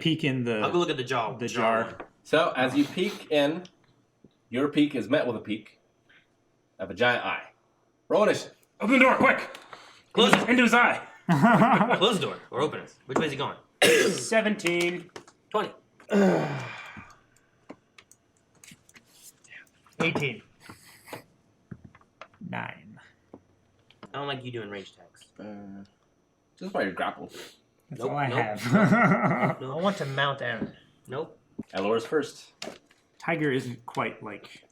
peek in the... I'll go look at the jar. The jar. So, as you peek in, your peek is met with a peek of a giant eye. Roll initiative. Open the door, quick! Close it. Into his eye. Close the door or open it. Which way is he going? 17. 20. 18. 9. I don't like you doing range attacks. Just while you're grappled. That's Nope, all I nope. have. I want to mount Aaron. Nope. Elora's first. Tiger isn't quite like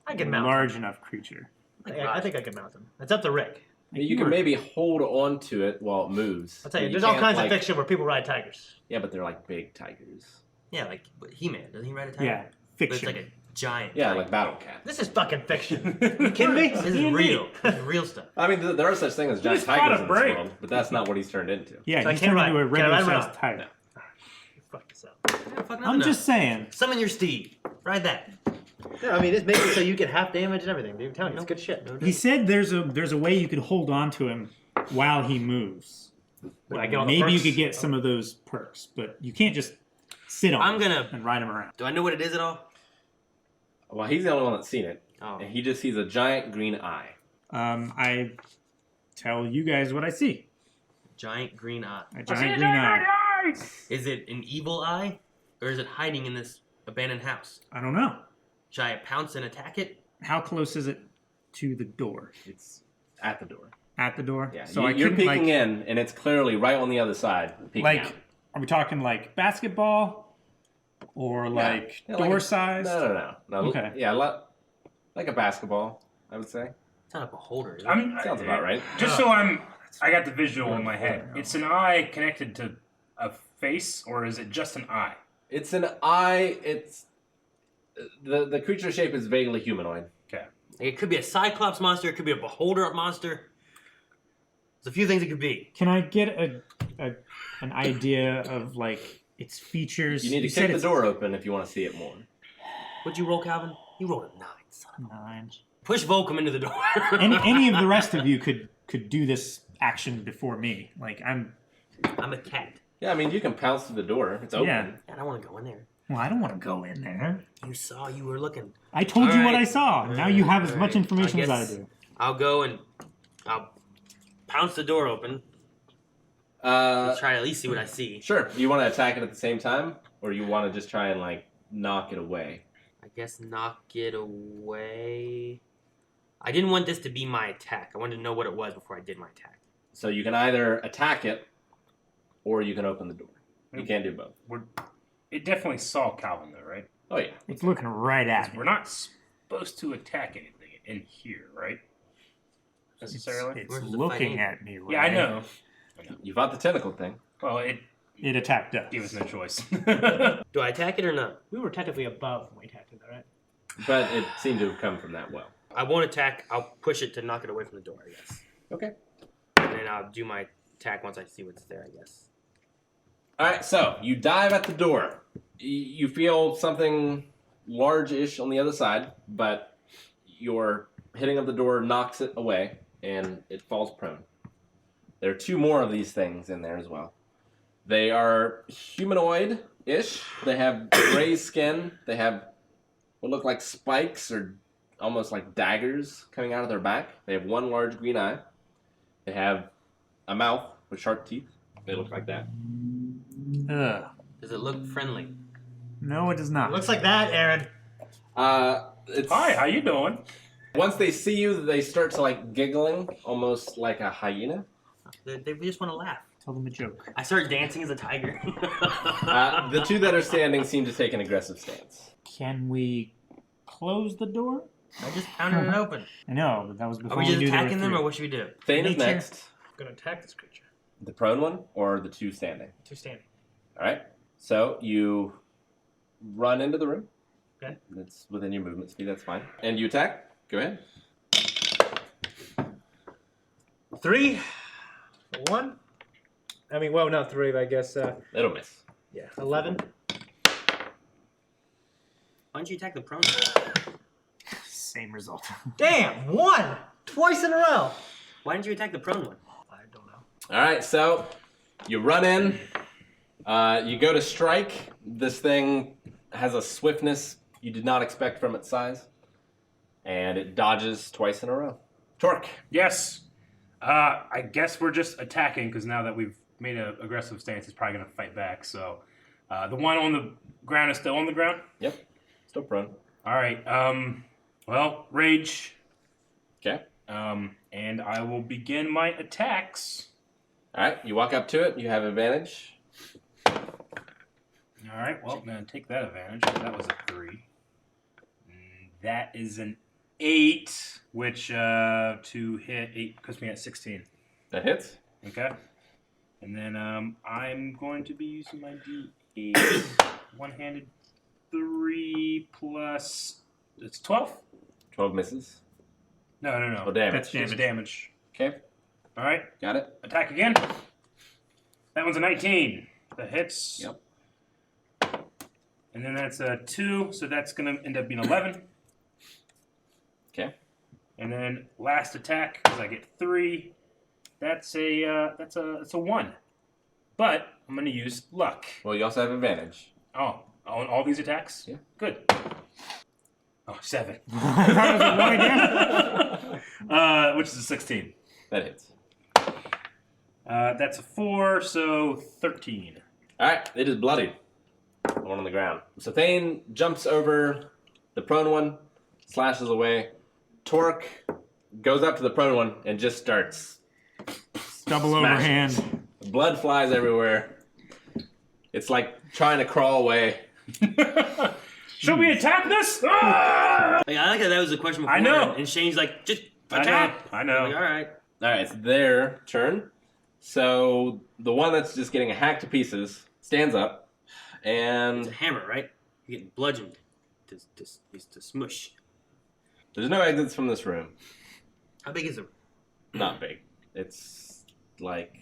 I can a mount large enough creature. him. I think I can mount him. It's up to Rick. You can maybe hold on to it while it moves. I'll tell you, But there's all can't, kinds like, of fiction where people ride tigers. Yeah, but they're like big tigers. Yeah, like He-Man. Doesn't he ride a tiger? Yeah, But it's fiction. like a giant Yeah, tiger. like battle cat. This is fucking fiction. You kidding me? This is real. This is real stuff. I mean, there are such things as giant just caught tigers a in this break. world, but that's not what he's turned into. Yeah, So I he's can't turned ride- into a can I ride regular-sized around? tiger. Fuck this up. Yeah, fuck nothing I'm up. just saying. Summon your steed. Ride that. Yeah, I mean, it's making it so you get half damage and everything, dude. I'm telling you, it's good shit. He said there's a way you could hold on to him while he moves. When I get all the Maybe you perks. could get some of those perks, but you can't just sit on I'm him gonna- and ride him around. Do I know what it is at all? Well, he's the only one that's seen it. Oh. And he just sees a giant green eye. I tell you guys what I see. Giant green eye. A giant green eye. Is it an evil eye? Or is it hiding in this abandoned house? I don't know. Should I pounce and attack it? How close is it to the door? It's at the door. At the door? Yeah, So you're couldn't, peeking in, and it's clearly right on the other side. Peeking Like, out. are we talking like basketball? Or like Yeah, door like size? No. Okay. Yeah, like a basketball, I would say. It's not a beholder. Is it? Sounds about right. Just so I got the visual in my head. It's an eye connected to a face, or is it just an eye? It's an eye. It's the creature shape is vaguely humanoid. Okay. It could be a Cyclops monster. It could be a beholder monster. There's a few things it could be. Can I get an idea of like its features? You need to said kick the it's door open if you want to see it more. What'd you roll, Calvin? You rolled a 9, son of a... 9. Push Volcom into the door. Any of the rest of you could do this action before me. Like I'm a cat. Yeah, I mean you can pounce through the door. It's open. Yeah. I don't want to go in there. Well, I don't want to go in there. You saw, you were looking. I told you what Alright. I saw. Now you have as much information as I guess do. I'll go and I'll pounce the door open. Try to at least see what I see. Sure. Do you want to attack it at the same time, or you want to just try and like knock it away? I guess knock it away. I didn't want this to be my attack. I wanted to know what it was before I did my attack. So you can either attack it, or you can open the door. You can't do both. It definitely saw Calvin, though, right? Oh yeah. It's looking right at me. We're not supposed to attack anything in here, right? Necessarily. It's Where's the looking fighting? at me. Right? Yeah, I know. You fought the tentacle thing. Well, it It attacked us. gave us no choice. Do I attack it or not? We were technically above when we attacked it, right? But it seemed to have come from that well. I won't attack. I'll push it to knock it away from the door, I guess. Okay. And then I'll do my attack once I see what's there, I guess. All right, so you dive at the door. You feel something large-ish on the other side, but your hitting of the door knocks it away, and it falls prone. There are 2 more of these things in there as well. They are humanoid-ish. They have gray skin. They have what look like spikes or almost like daggers coming out of their back. They have 1 large green eye. They have a mouth with sharp teeth. They look like that. Ugh. Does it look friendly? No, it does not. It looks like that, Aaron. It's, Hi, how you doing? Once they see you, they start to like giggling, almost like a hyena. They just want to laugh. Tell them a joke. I start dancing as a tiger. The 2 that are standing seem to take an aggressive stance. Can we close the door? I just pounded it open. I know, but that was before Are we just knew there were attacking them, 3. or what should we do? Thane is Nature. next. I'm gonna attack this creature. The prone one or the 2 standing? 2 standing. All right. So you run into the room. Okay. That's within your movement speed. That's fine. And you attack. Go ahead. 3. 1. I mean, well, not 3, but I guess. It'll miss. Yeah, 11. Why don't you attack the prone? Same result. Damn, 1! Twice in a row. Why didn't you attack the prone one? I don't know. All right. So you run in. You go to strike. This thing has a swiftness you did not expect from its size. And it dodges twice in a row. Torque. Yes. I guess we're just attacking because now that we've made an aggressive stance, it's probably going to fight back. So the one on the ground is still on the ground? Yep. Still prone. All right. Well, rage. Okay. And I will begin my attacks. All right. You walk up to it. You have advantage. All right. Well, I'm going to take that advantage. That was a 3. That is an 8, which to hit 8 puts me at 16. That hits. Okay. And then I'm going to be using my D8. One-handed 3 plus... It's 12? 12 misses. No. Oh, damage. That's Just damage. Okay. All right. Got it. Attack again. That one's a 19. That hits. Yep. And then that's a 2, so that's going to end up being 11. Okay. And then last attack, because I get 3. That's a 1. But I'm going to use luck. Well, you also have advantage. Oh, on all these attacks? Yeah. Good. Oh, 7. That was a 1 again? Which is a 16. That hits. That's a 4, so 13. All right. It is bloodied. The one on the ground. So Thane jumps over the prone one, slashes away. Torque goes up to the prone one and just starts Double smashing. overhand. Blood flies everywhere. It's like trying to crawl away. Should we attack this? Ah! Like, I like that was the question before. I know. And Shane's like, just attack. I know. I'm like, all right. All right, it's their turn. So the one that's just getting hacked to pieces stands up, It's and a hammer, right? You're getting bludgeoned to smush. there's no exits from this room. How big is it? Not big. It's like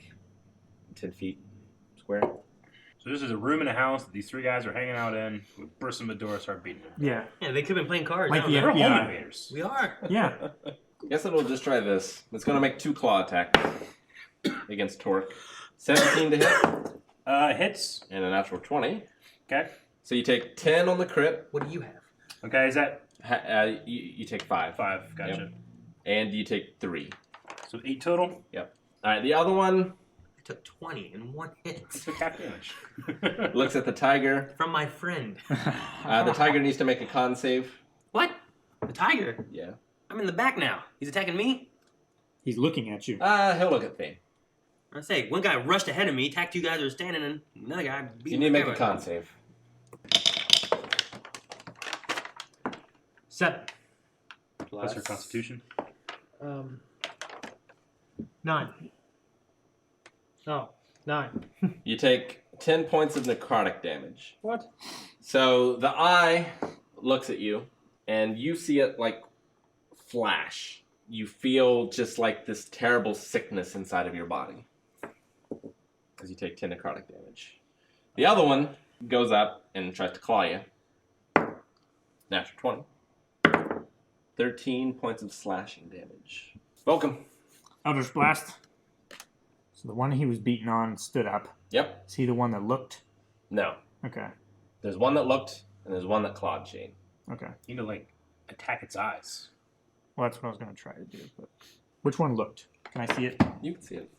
10 feet square. So this is a room in a house that these 3 guys are hanging out in. We burst in the door and start beating them. Yeah. Yeah, they could have been playing cards. Like I don't the know. We're home FBI. invaders. We are. Yeah. Guess it'll just try this. It's going to make 2 claw attacks against Torque. 17 to hit, Hits. and a natural 20. Okay. So you take 10 on the crit. What do you have? Okay, is that You take 5. 5? Gotcha. Yep. And you take 3. So 8 total? All right, the other one I took 20 in 1 hit. I took half damage. looks at the tiger. From my friend. The tiger needs to make a con save. What? The tiger? Yeah. I'm in the back now. He's attacking me? He's looking at you. He'll look at Thane. I say, one guy rushed ahead of me, attacked 2 guys that were standing, and another guy beat You me. need to make a con save. 7. Plus your constitution. 9. Oh, 9. You take 10 points of necrotic damage. What? So the eye looks at you, and you see it like flash. You feel just like this terrible sickness inside of your body as you take 10 necrotic damage. The other one goes up and tries to claw you. Natural 20. 13 points of slashing damage. Welcome. Eldritch Blast. So the one he was beaten on stood up. Yep. Is he the one that looked? No. Okay. There's one that looked, and there's one that clawed Shane. Okay. You need to, like, attack its eyes. Well, that's what I was going to try to do. But which one looked? Can I see it? You can see it.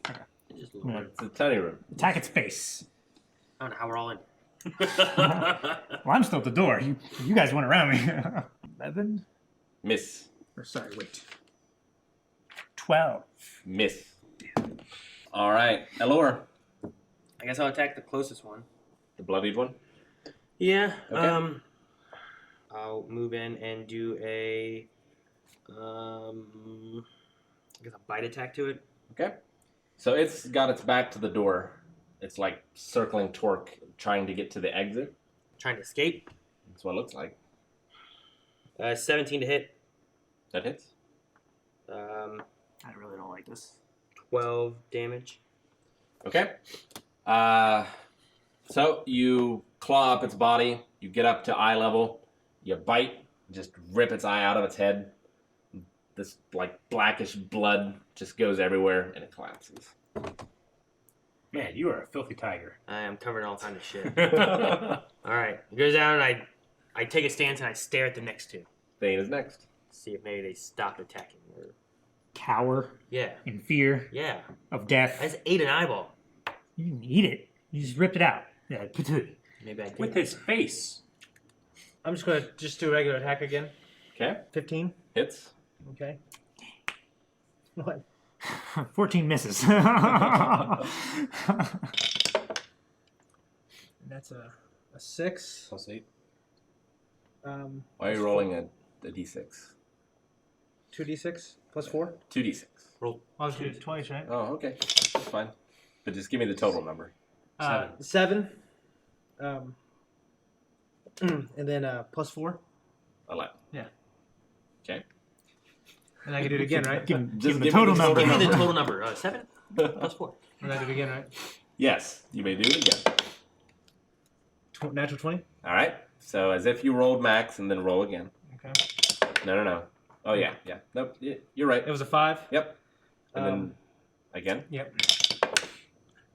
It just I'm looked gonna It's a tiny room. attack its face. I don't know how we're all in. Well, I'm still at the door. You guys went around me. 11? Miss. Or sorry, wait. 12. Miss. All right. Elor. I guess I'll attack the closest one. The bloodied one. Yeah. Okay. I'll move in and do a I guess a bite attack to it. Okay. So it's got its back to the door. It's like circling Torque, trying to get to the exit. Trying to escape. That's what it looks like. 17 to hit. That hits. I really don't like this. 12 damage. Okay. So you claw up its body. You get up to eye level. You bite. Just rip its eye out of its head. This like blackish blood just goes everywhere and it collapses. Man, you are a filthy tiger. I am covered in all kinds of shit. Thane All right, he goes down, and I take a stance and I stare at the next two. Thane is next. See if maybe they stop attacking. Or... Cower Yeah, in fear yeah. of death. I just ate an eyeball. You didn't eat it. You just ripped it out. Yeah, patootie. Maybe I did. with his face. I'm just gonna do a regular attack again. Okay. 15. Hits. Okay. What? 14 misses. And that's a 6. +8. Why are you rolling a d6? 2d6 plus 4. 2d6. Roll. I was doing it twice, right? Oh, okay. That's fine. But just give me the total number. 7. And then plus 4. 11. Yeah. Okay. And I can do it again, right? Give him Just the give me total the number. Give me the total number. 7 plus 4. And I do it again, right? Yes, you may do it again. Natural 20. All right. So as if you rolled max and then roll again. Okay. No. Oh yeah. Nope. You're right. It was a 5. Yep. And then again. Yep.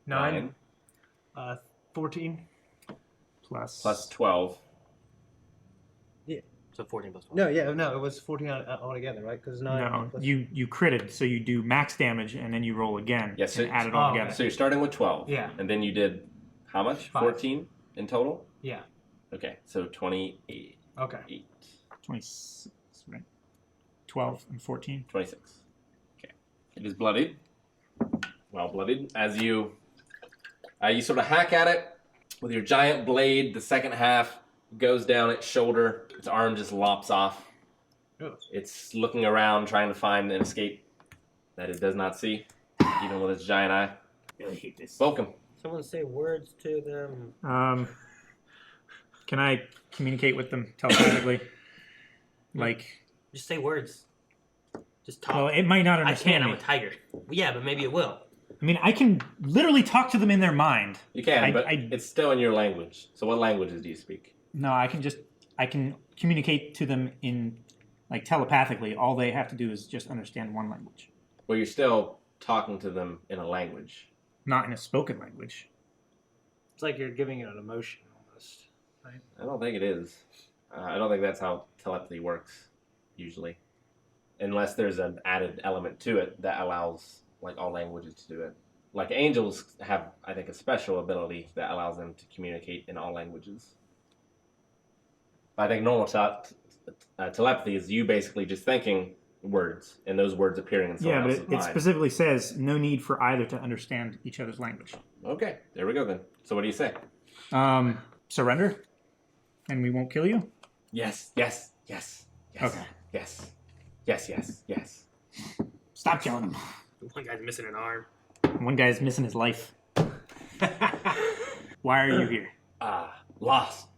9. 14. Plus 12. So 14 plus 1. No, it was 14 altogether, right? Because 9. No, plus- you critted, so you do max damage and then you roll again. Yes, and so- add it all Oh, together. So you're starting with 12. Yeah. And then you did how much? 5. 14 in total? Yeah. Okay. So 28. Okay. 26, right? 12 and 14. 26. Okay. It is bloodied. Well bloodied. As you sort of hack at it with your giant blade, the second half goes down its shoulder. Its arm just lops off. Ugh. It's looking around trying to find an escape that it does not see, even with its giant eye. I really hate this. Welcome. Someone say words to them. Can I communicate with them telepathically? Like, Just say words. Just talk. well, it might not I understand can. I'm me. a tiger. Yeah, but maybe it will. I mean, I can literally talk to them in their mind. You can, but I- it's still in your language. So what languages do you speak? No, I can communicate to them in, like, telepathically. All they have to do is just understand one language, Well, you're still talking to them in a language. not in a spoken language. It's like you're giving it an emotion almost. I don't think it is. I don't think that's how telepathy works, usually. Unless there's an added element to it that allows, like, all languages to do it. Like, angels have, I think, a special ability that allows them to communicate in all languages. I think normal telepathy is you basically just thinking words, and those words appearing in someone Yeah, but else's it mind. specifically says no need for either to understand each other's language. Okay, there we go then. So what do you say? Surrender, and we won't kill you. Yes. Okay. Yes. Stop killing him. One guy's missing an arm. One guy's missing his life. Why are you here? Lost.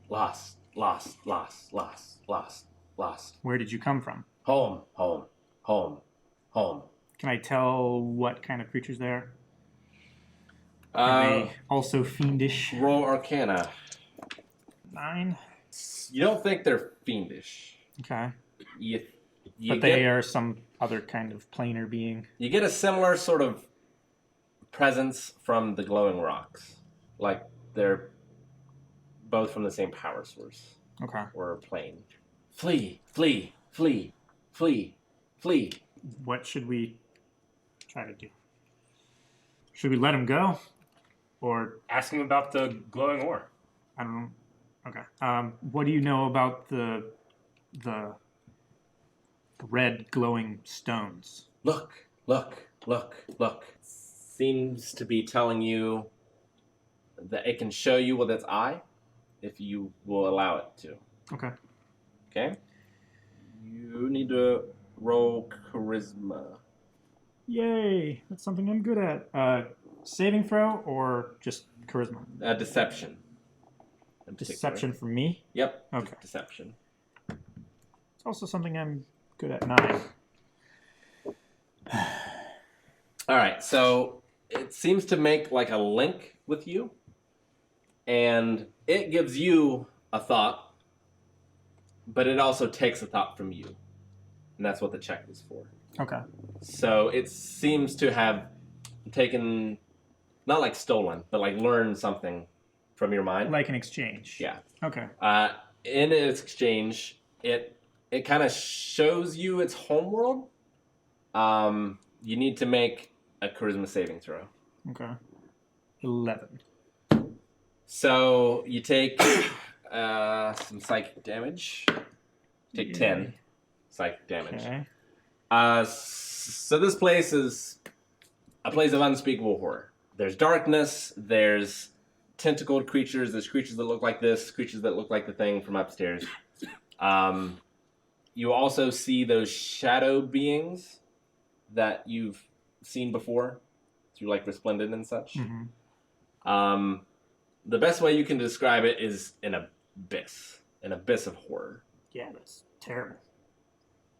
Where did you come from? Home. Can I tell what kind of creatures they are? Are they also fiendish? Roll Arcana. 9. You don't think they're fiendish. Okay. You But they are some other kind of planar being. You get a similar sort of presence from the glowing rocks. Like they're both from the same power source Okay. or plane. Flee. What should we try to do? Should we let him go? Or, Ask him about the glowing ore. I don't know. Okay. What do you know about the red glowing stones? Look. Seems to be telling you that it can show you with its eye if you will allow it to. Okay. Okay? You need to roll charisma. Yay! That's something I'm good at. Saving throw or just charisma? Deception. In particular. Deception for me. Yep. Okay. Deception. It's also something I'm good at. 9. All right, so it seems to make like a link with you, and it gives you a thought, but it also takes a thought from you, and that's what the check was for. Okay. So it seems to have taken not like stolen, but like learn something from your mind. Like an exchange. Yeah. Okay. In its exchange, it kind of shows you its homeworld. You need to make a charisma saving throw. Okay. 11. So you take some psychic damage. Take 10 psychic damage. Okay. So this place is a place of unspeakable horror. There's darkness. There's tentacled creatures. There's creatures that look like this. Creatures that look like the thing from upstairs. You also see those shadow beings that you've seen before through like Resplendent and such. Mm-hmm. The best way you can describe it is an abyss of horror. Yeah, that's terrible.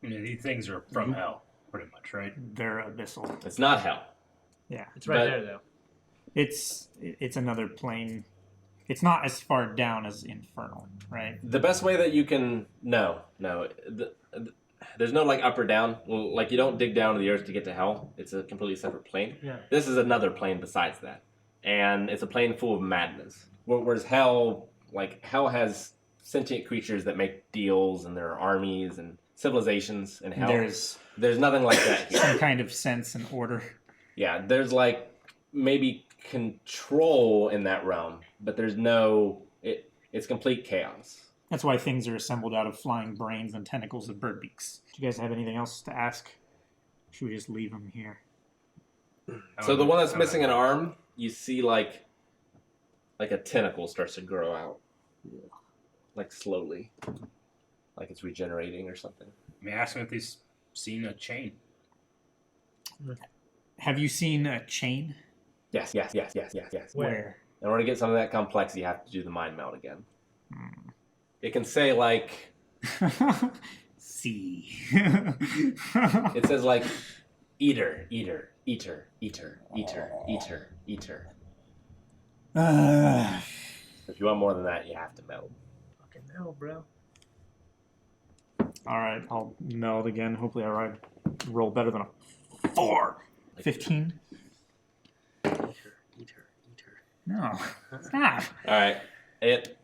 These things are from hell, pretty much, right? They're abyssal. It's not hell. Yeah. It's right But- there, though. It's another plane. It's not as far down as Infernal, right? The best way that you can there's no like up or down. Like you don't dig down to the earth to get to hell. It's a completely separate plane. Yeah. This is another plane besides that, and it's a plane full of madness. Whereas hell has sentient creatures that make deals, and there are armies and civilizations in hell. There's There's nothing like that here. some kind of sense and order. Yeah, there's like maybe control in that realm, but there's no. It's complete chaos. That's why things are assembled out of flying brains and tentacles of bird beaks. Do you guys have anything else to ask? Should we just leave them here? So the one that's missing an arm, you see like a tentacle starts to grow out, like slowly, like it's regenerating or something. May I ask them if they've seen a chain? Have you seen a chain? Yes. Where? In order to get something that complex, you have to do the mind meld again. It can say like See. it says like eater. If you want more than that, you have to meld. Fucking hell, bro. All right, I'll meld again. Hopefully I roll better than a 4. 15? Eater. No. Stop. All right, it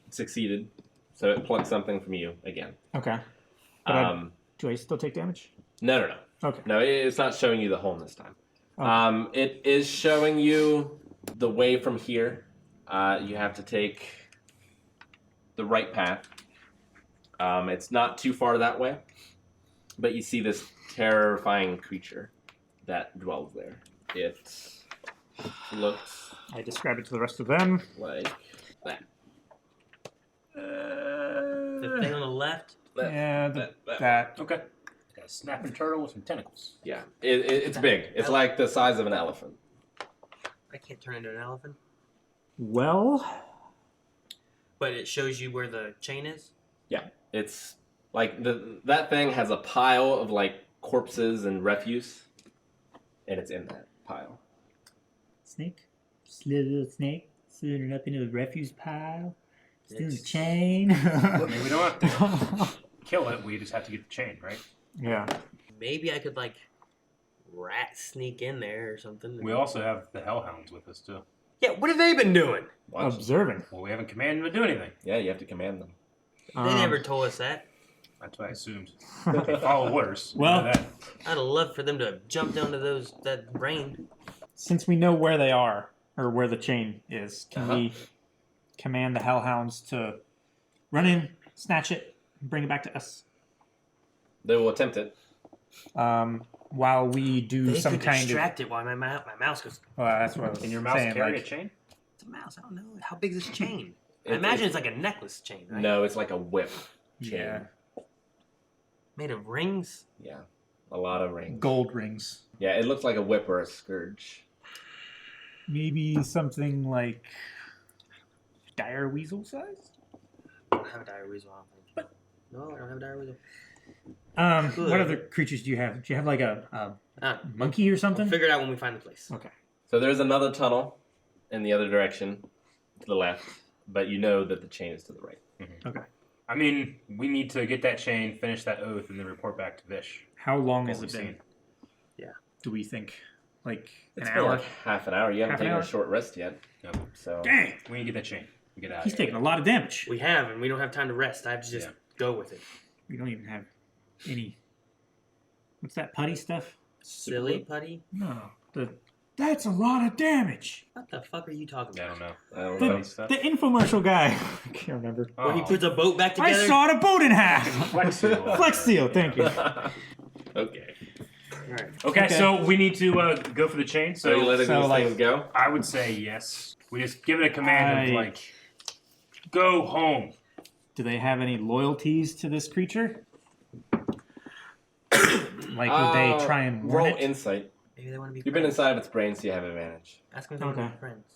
succeeded, so it plucked something from you again. Okay. But do I still take damage? No. Okay. No, it's not showing you the home this time. Okay. It is showing you the way from here. You have to take the right path. It's not too far that way, but you see this terrifying creature that dwells there. It looks I describe it to the rest of them. like that. The thing on the left. Yeah, that. that. Okay. Got a snapping turtle with some tentacles. Yeah, it's big. It's like the size of an elephant. I can't turn into an elephant. Well, But it shows you where the chain is. Yeah, it's like that thing has a pile of like corpses and refuse, and it's in that pile. snake, little snake, slithering up into the refuse pile, stealing the It's- chain. I mean, we don't have to kill it. We just have to get the chain, right? Yeah. Maybe I could like rat sneak in there or something. We also have the hellhounds with us too. Yeah, what have they been doing? Watch. Observing. Well, we haven't commanded them to do anything. Yeah, you have to command them. They never told us that. That's what I assumed. They follow orders. We Well- know that. I'd love for them to jump down to that brain. Since we know where they are, or where the chain is, can we command the hellhounds to run in, snatch it, and bring it back to us? They will attempt it. While we do They some could kind of. distract it while my mouse goes. Well, that's what I was Can your mouse saying. carry Like, a chain? It's a mouse. I don't know. How big is this chain? I It- imagine it's like a necklace chain, right? No, it's like a whip chain. yeah, Made of rings. Yeah, a lot of rings. gold rings. Yeah, it looks like a whip or a scourge. Maybe something like dire weasel size. I don't have a dire weasel. I don't think. No, I don't have a dire weasel. Good. What other creatures do you have? Do you have like a We'll monkey or something? figure it out when we find the place. Okay. So there's another tunnel in the other direction, to the left, but you know that the chain is to the right. Okay. I mean, we need to get that chain, finish that oath, and then report back to Vish. How long What has we've it been? seen. Do we think? Like It's an been hour? like half an hour. You haven't Half an taken a hour? short rest yet. Yep. So Dang! We need to get that chain. We get out He's of here. taking a lot of damage. We have, and we don't have time to rest. I have to just go with it. We don't even have any. What's that putty stuff? Silly putty? No. That's a lot of damage. What the fuck are you talking Yeah, I about? don't know. I don't The, know. stuff? the infomercial guy. I can't remember. Where he puts a boat back I together? sawed a boat in half. Flex seal. Flex seal, thank you. Okay. Alright. Okay, Okay. so we need to go for the chain. So you letting so, these like- things go? I would say yes. We just give it a command of like, go home. Do they have any loyalties to this creature? Like, would they try and warn roll it? insight? Maybe they want to be You've been friends. inside of its brain, so you have advantage. Ask them if they want to Okay. be friends.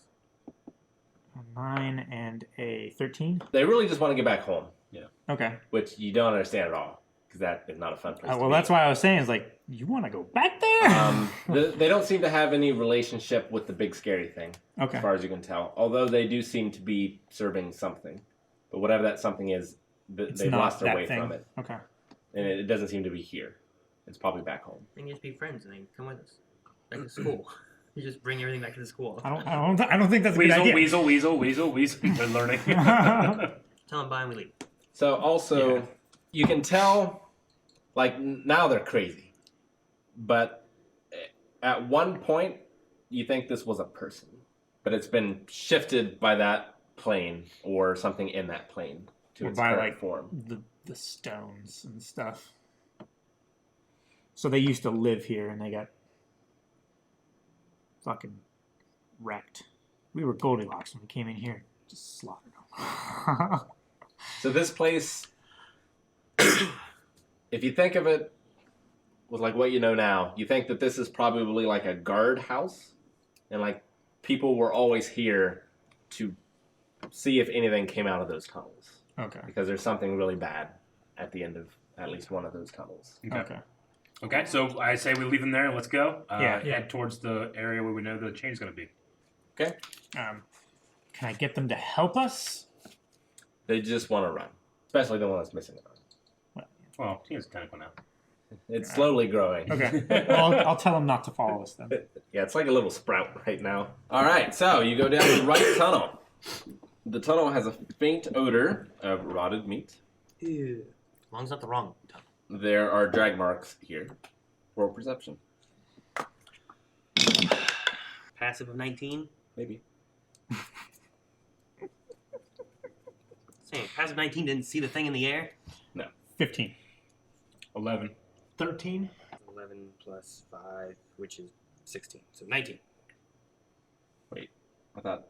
A 9 and a 13. They really just want to get back home, Okay. which you don't understand at all, because that is not a fun place to Well, be. that's why I was saying, is like, you want to go back there? They don't seem to have any relationship with the big scary thing, Okay. as far as you can tell. Although they do seem to be serving something. But whatever that something is, It's they've not lost their that way thing. from it. Okay. And it doesn't seem to be here. It's probably back home. They can just be friends and they can come with us. Back to school. You just bring everything back to the school. I don't think that's a good Weasel, idea. weasel. They're learning. Tell them bye and we leave. So also, Yeah. you can tell, like, now they're crazy. But at one point, you think this was a person. But it's been shifted by that plane or something in that plane to Or its by, current like, form. the stones and stuff. So they used to live here and they got fucking wrecked. We were Goldilocks when we came in here. Just slaughtered them. So this place, if you think of it with like what you know now, you think that this is probably like a guard house, and like people were always here to see if anything came out of those tunnels, Okay. because there's something really bad at the end of at least one of those tunnels. Okay. Okay, so I say we leave them there and let's go. Yeah. Head towards the area where we know the chain's going to be. Okay, Can I get them to help us? they just want to run, especially the one that's missing an arm. Well, he has a tentacle now. It's slowly growing. Okay. I'll tell them not to follow us then. Yeah, it's like a little sprout right now. All right, so you go down the right tunnel. The tunnel has a faint odor of rotted meat. Ew. As long as it's not the wrong time. There are drag marks here. Roll perception. Passive of 19. Maybe. Saying passive 19 didn't see the thing in the air. 15. 11. 13. 11 plus 5, which is 16. So 19. I thought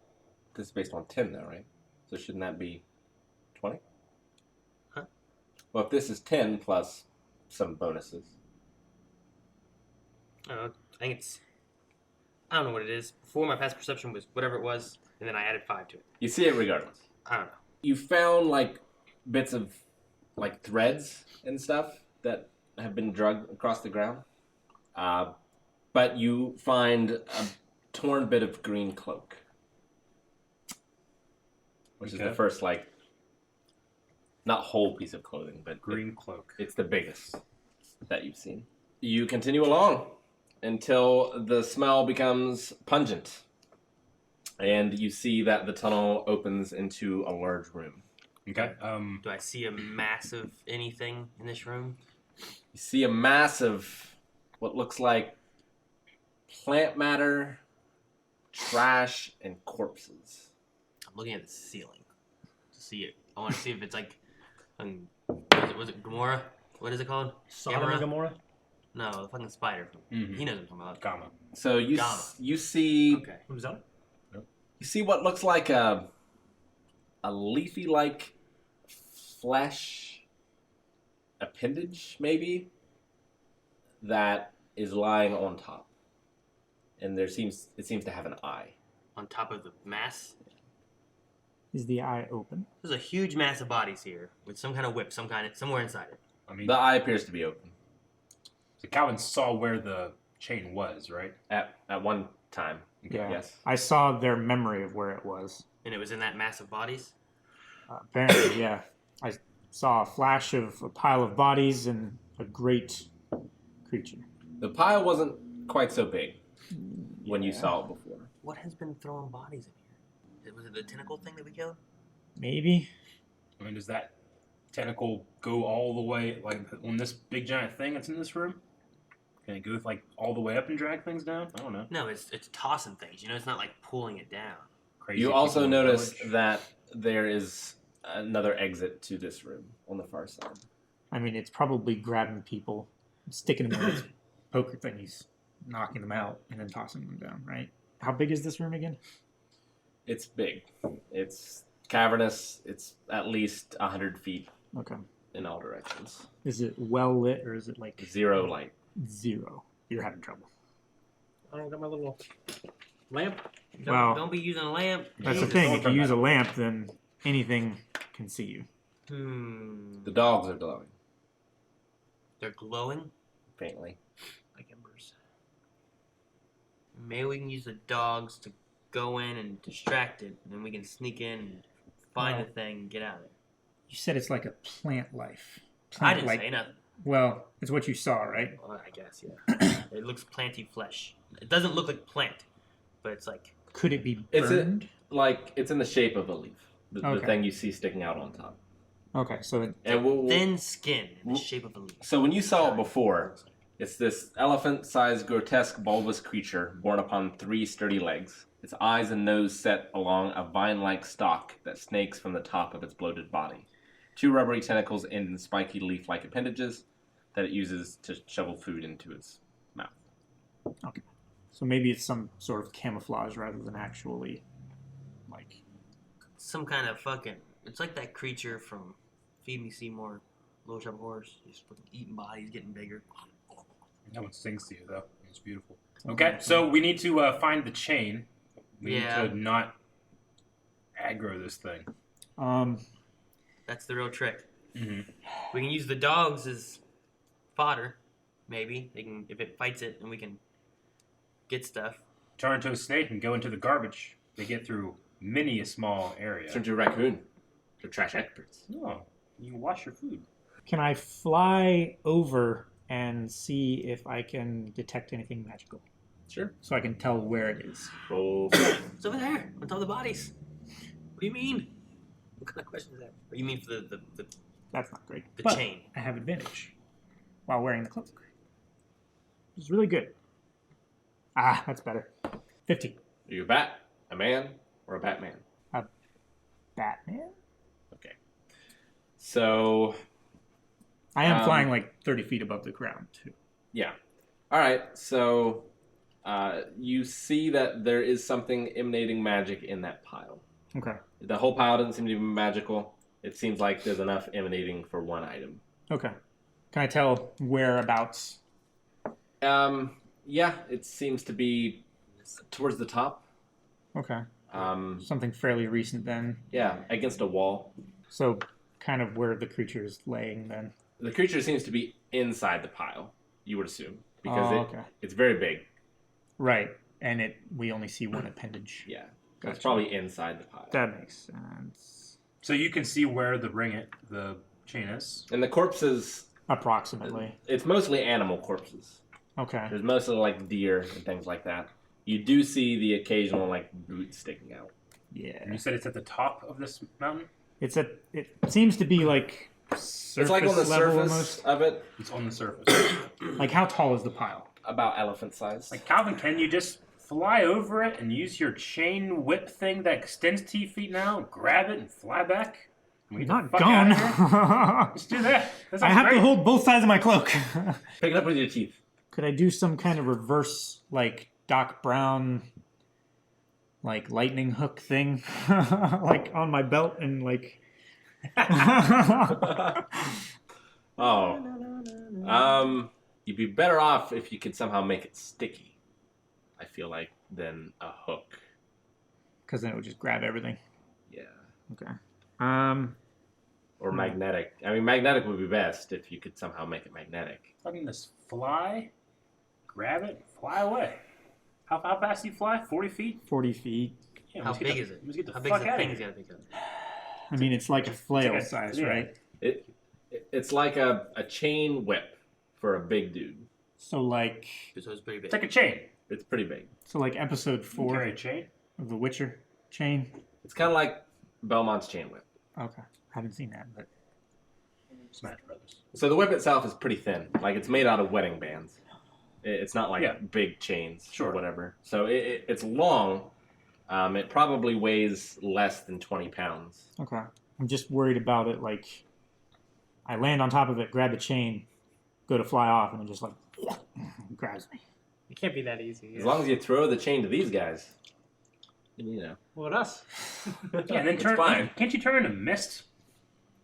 this is based on 10 though, right? So shouldn't that be 20? Huh? Well, if this is 10 plus some bonuses. I think it's... I don't know what it is. Before my past perception was whatever it was, and then I added 5 to it. You see it regardless. I don't know. You found like bits of like threads and stuff that have been dragged across the ground. But you find a torn bit of green cloak. Which is the Okay. first, like, not whole piece of clothing, but Green cloak. it's the biggest that you've seen. You continue along until the smell becomes pungent. And you see that the tunnel opens into a large room. Okay. Do I see a massive anything in this room? You see a massive, what looks like plant matter, trash, and corpses. I'm looking at the ceiling to see it. I want to see if it's like... was it Gamora? What is it called? Sodom and Gomorrah? No, the fucking spider. Mhm. He knows what I'm talking about. Gamma. So you Gamma. you see Okay. Who's that? you see what looks like a leafy like flesh appendage maybe that is lying on top, and it seems to have an eye. On top of the mass. Is the eye open? There's a huge mass of bodies here with some kind of whip, somewhere inside it. I mean, The eye appears to be open so Calvin saw where the chain was, right? at one time. Yeah. Yes. I saw their memory of where it was. And it was in that mass of bodies. Apparently, yeah. I saw a flash of a pile of bodies and a great creature. The pile wasn't quite so big. when you Yeah. saw it before. What has been throwing bodies in here? Was it the tentacle thing that we killed? Maybe. I mean, does that tentacle go all the way, like, on this big giant thing that's in this room? Can it go, like, all the way up and drag things down? I don't know. No, it's tossing things. You know, it's not like pulling it down. Crazy You also people in the notice village. that there is another exit to this room on the far side. I mean, it's probably grabbing people, sticking them with its poker thingies, knocking them out, and then tossing them down, right? How big is this room again? It's big. It's cavernous. It's at least 100 feet Okay. in all directions. Is it well lit or is it like Zero light. 0? You're having trouble. I don't got my little lamp. Don't be using a lamp. That's the Jesus. thing. If you use a lamp, then anything can see you. The dogs are glowing They're glowing faintly. like embers. Maybe we can use the dogs to go in and distract it, and then we can sneak in and find Well, the thing and get out of there. You said it's like a plant life. I didn't say nothing. Well, it's what you saw, right? Well, I guess, yeah. It looks planty flesh. It doesn't look like plant, but it's like Could it be It's burned? Like, it's in the shape of a leaf. The Okay. thing you see sticking out on top. Okay, so it, And thin skin in the shape of a leaf. so when you saw it before, it's this elephant-sized, grotesque, bulbous creature borne upon 3 sturdy legs. Its eyes and nose set along a vine-like stalk that snakes from the top of its bloated body. 2 rubbery tentacles end in spiky leaf-like appendages that it uses to shovel food into its mouth. so maybe it's some sort of camouflage rather than actually like. Some kind of fucking. It's like that creature from Feed Me Seymour, Little Shop of Horrors. He's fucking eating bodies, getting bigger. That one sings to you, though. It's beautiful. Okay, so we need to find the chain. We Yeah. need to not aggro this thing. That's the real trick. Mm-hmm. We can use the dogs as fodder. Maybe they can, if it fights it, and we can get stuff. Turn into a snake and go into the garbage. They get through many a small area. Turn to a raccoon. They're trash experts. No, you can wash your food. Can I fly over and see if I can detect anything magical? Sure. So I can tell where it is. Roll. It's over there on top of the bodies. What do you mean? What kind of question is that? Or you mean for the That's not great. But chain? I have advantage while wearing the cloak. It's really good. Ah, that's better. 15. Are you a bat, a man, or a Batman? Batman? Okay. So, I am flying like 30 feet above the ground, too. yeah. All right. So, you see that there is something emanating magic in that pile. Okay. The whole pile doesn't seem to be magical. It seems like there's enough emanating for one item. Okay. Can I tell whereabouts? Yeah, it seems to be towards the top. Okay. Something fairly recent then. Yeah, against a wall. So kind of where the creature is laying then. The creature seems to be inside the pile, you would assume, because okay. it's very big. Right. And we only see one appendage. Yeah, so it's Gotcha. probably inside the pile. That makes sense. So you can see where the chain is. And the corpses, Approximately. it's mostly animal corpses. Okay. There's mostly like deer and things like that. You do see the occasional like boot sticking out. Yeah. And you said it's at the top of this mountain? It seems to be like surface It's like on the level surface almost. of it, It's on the surface. Like how tall is the pile? about elephant size. Like, Calvin, can you just fly over it and use your chain whip thing that extends to your feet now, grab it and fly back? Can we get the Not fuck gone. out of here? Let's do that. That I sounds have great. to hold both sides of my cloak. Pick it up with your teeth. Could I do some kind of reverse, like Doc Brown, like lightning hook thing, like on my belt and like? You'd be better off if you could somehow make it sticky. I feel like than a hook. Because then it would just grab everything. Yeah. Okay. Or magnetic. I mean, magnetic would be best if you could somehow make it magnetic. Fucking just fly, grab it, fly away. How fast do you fly? 40 feet? 40 feet. Yeah, How let's get big the- is it? Let's get the How big fuck is the out of thing? here. Gotta pick up. I mean, it's like a flail It's size, yeah. right? It's like a chain whip for a big dude. So like So it's pretty big. It's like a chain. It's pretty big. episode You 4 carry a chain. of The Witcher chain. It's kind of like Belmont's chain whip. Okay, haven't seen that, but Smash Brothers. So the whip itself is pretty thin. Like it's made out of wedding bands. It's not like big chains or whatever. So it's long. It probably weighs less than 20 pounds. okay. I'm just worried about it. Like, I land on top of it, grab the chain, go to fly off, and it just like grabs me. It can't be that easy. As long as you throw the chain to these guys, you know. Well, us. Yeah, and then turn. fine. Can't you turn into mist?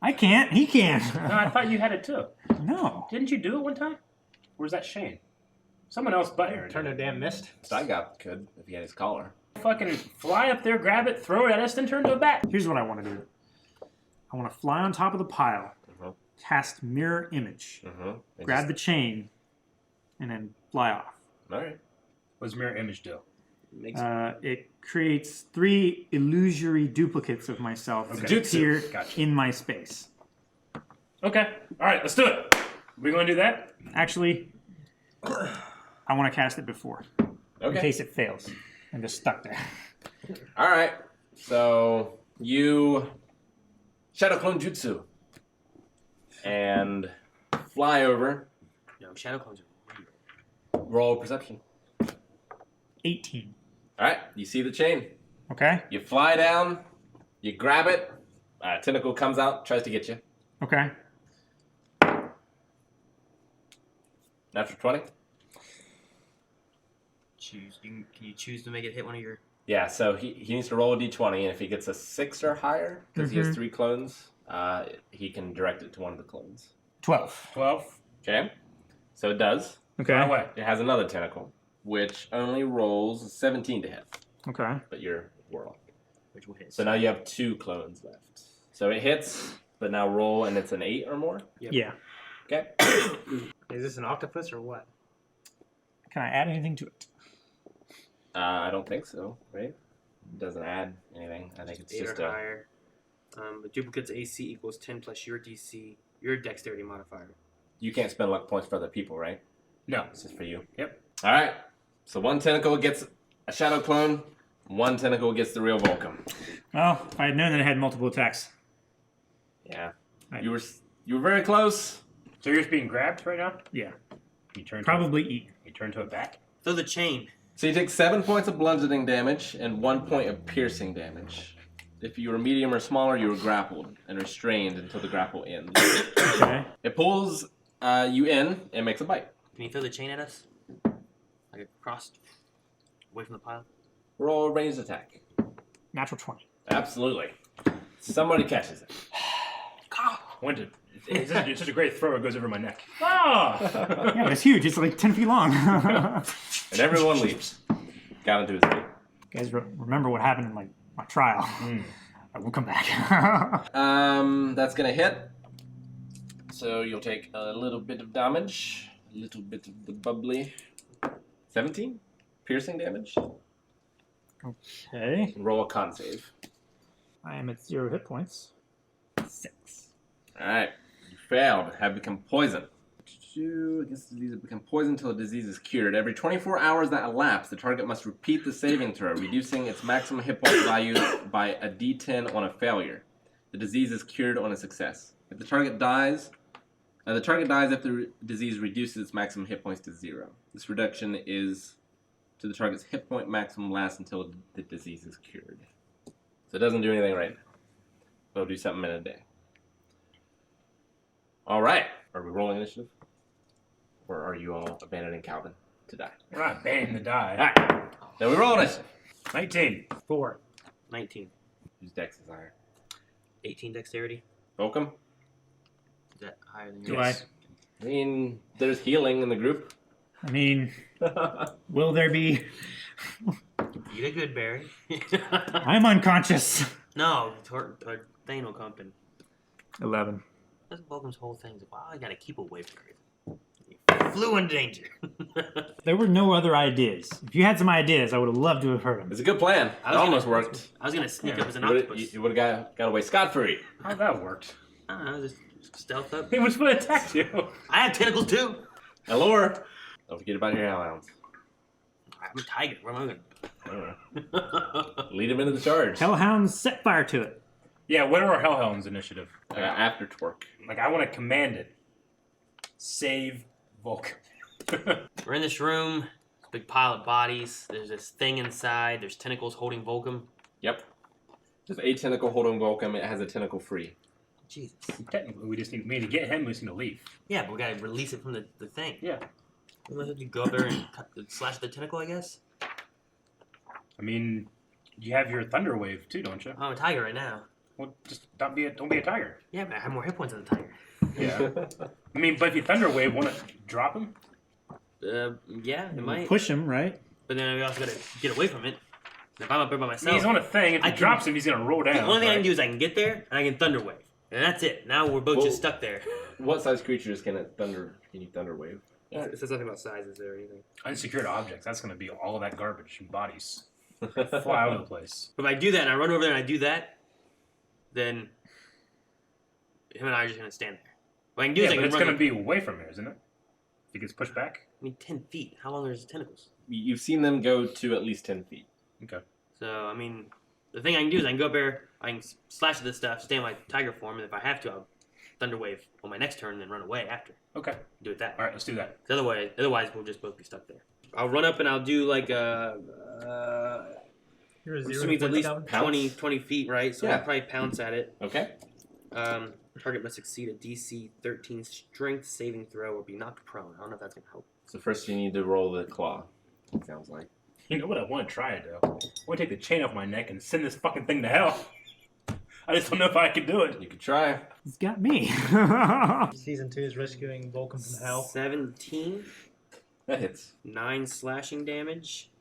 I can't. He can. No, I thought you had it too. No. Didn't you do it one time? Or was that Shane? Someone else but Aaron. Turn a damn mist. Stygot could if he had his collar. Fucking fly up there, grab it, throw it at us, then turn to a bat. Here's what I want to do. I want to fly on top of the pile, cast mirror image, grab the chain, and then fly off. All right. What does mirror image do? It creates 3 illusory duplicates of myself Okay. here Gotcha. in my space. Okay. All right, let's do it. We going to do that? Actually, I want to cast it before, in Okay. case it fails. I'm just stuck there. All right. So you Shadow Clone Jutsu and fly over. No, shadow clones are real. Roll perception. 18. All right. You see the chain. Okay? You fly down. You grab it. Tentacle comes out, tries to get you. Okay. Natural 20. Can you choose to make it hit one of your? Yeah, so he needs to roll a d20, and if he gets a 6 or higher, because he has 3 clones, he can direct it to one of the clones. 12. 12. Okay? So it does. Okay. Away. It has another tentacle, which only rolls 17 to hit, Okay. but you're whirl. Which will hit. So now you have 2 clones left. So it hits, but now roll, and it's an 8 or more. Yep. Yeah. Okay? Is this an octopus or what? Can I add anything to it? I don't think so, right? It doesn't add anything. I think it's 8 just or a... higher. The duplicate's AC equals 10 plus your DC, your dexterity modifier. You can't spend luck points for other people, right? No. It's just for you. Yep. All right. So 1 tentacle gets a shadow clone. 1 tentacle gets the real Vulcan. Well, if I had known that it had multiple attacks. Yeah. Right. You were very close. So you're just being grabbed right now? Yeah. You turn Probably eat. You turn to a bat? Throw the chain. So you take 7 points of bludgeoning damage and 1 point of piercing damage. If you were medium or smaller, you were grappled and restrained until the grapple ends. Okay. It pulls you in and makes a bite. Can you throw the chain at us? Like across, away from the pile. Roll a ranged attack. Natural 20. Absolutely. Somebody catches it. When it's such a great throw, it goes over my neck. Ah! Yeah, but it's huge. It's like 10 feet long. And everyone leaves. Got into his feet. Guys, remember what happened in my trial. I will come back. That's gonna hit. So you'll take a little bit of damage. A little bit of the bubbly. 17? Piercing damage. Okay. And roll a con save. I am at 0 hit points. 6. Alright. You failed. Have become poisoned. Against the disease, have become poisoned until the disease is cured. Every 24 hours that elapse, the target must repeat the saving throw, reducing its maximum hit point value by a d10 on a failure. The disease is cured on a success. If the target dies if the disease reduces its maximum hit points to 0. This reduction is to the target's hit point maximum lasts until the disease is cured. So it doesn't do anything right now. It'll do something in a day. Alright. Are we rolling initiative? Or are you all abandoning Calvin to die? We're not banning the die. Alright. Then we roll initiative. 19. 4. 19. Whose dex is higher? 18 dexterity. Volcom? Is that higher than Do yours? I mean, there's healing in the group. I mean, will there be... You did good, Barry. I'm unconscious. No, Thane will come in. 11. That's Vulcan's whole thing. Wow, I gotta keep away from everything. You flew in danger. There were no other ideas. If you had some ideas, I would have loved to have heard them. It's a good plan. It almost worked. I was gonna sneak up as an You octopus. would have got away scot-free. How'd that worked? I don't know, just stealth up. He was going to attack you. I have tentacles too. Allure. Don't forget about your hellhounds. I'm a tiger. What am I gonna Lead them into the charge. Hellhounds, set fire to it. Yeah, what are our Hellhounds initiative? After Torque. Like, I want to command it. Save Vulcan. We're in this room. Big pile of bodies. There's this thing inside. There's tentacles holding Volcom. Yep. There's a tentacle holding Volcom. It has a tentacle free. Jesus. Technically, we just need to get him. We just need to leave. Yeah, but we gotta release it from the thing. Yeah. We'll have to go up there and slash the tentacle, I guess. I mean, you have your Thunder Wave too, don't you? I'm a tiger right now. Well, just don't be a tiger. Yeah, but I have more hit points than the tiger. Yeah. I mean, but if you Thunder Wave, want to drop him? Yeah, it might. Push him, right? But then we also gotta get away from it. If I'm up there by myself, He's on a thing. If he drops him, he's gonna roll down. the only thing I right? can do is I can get there and I can Thunder Wave, and that's it. Now we're both just stuck there. What size creatures can you thunder wave? It says nothing about sizes or anything. Unsecured objects. That's gonna be all of that garbage and bodies fly all over the place. But if I do that and I run over there and I do that, then him and I are just gonna stand there. What I can do is I Yeah, but can it's run. gonna be away from here, isn't it? If he gets pushed back. I mean, 10 feet. How long are his tentacles? You've seen them go to at least 10 feet. Okay. So I mean, the thing I can do is I can go up there, I can slash this stuff, stay in my tiger form, and if I have to, I'll Thunder Wave on my next turn and then run away after. Okay. Do it that way. All right. Let's do that. 'Cause otherwise we'll just both be stuck there. I'll run up and I'll do like You're a I'm zero assuming it's at point least seven. 20 feet, right? So Yeah. I'll probably pounce at it. Okay. Target must succeed a DC 13 strength saving throw or be knocked prone. I don't know if that's gonna help. So first you need to roll the claw. It sounds like. You know what? I want to try it though. I want to take the chain off my neck and send this fucking thing to hell. I just don't know if I can do it. You could try. He's got me. Season 2 is rescuing Vulcan from hell. 17, That hits. 9 slashing damage.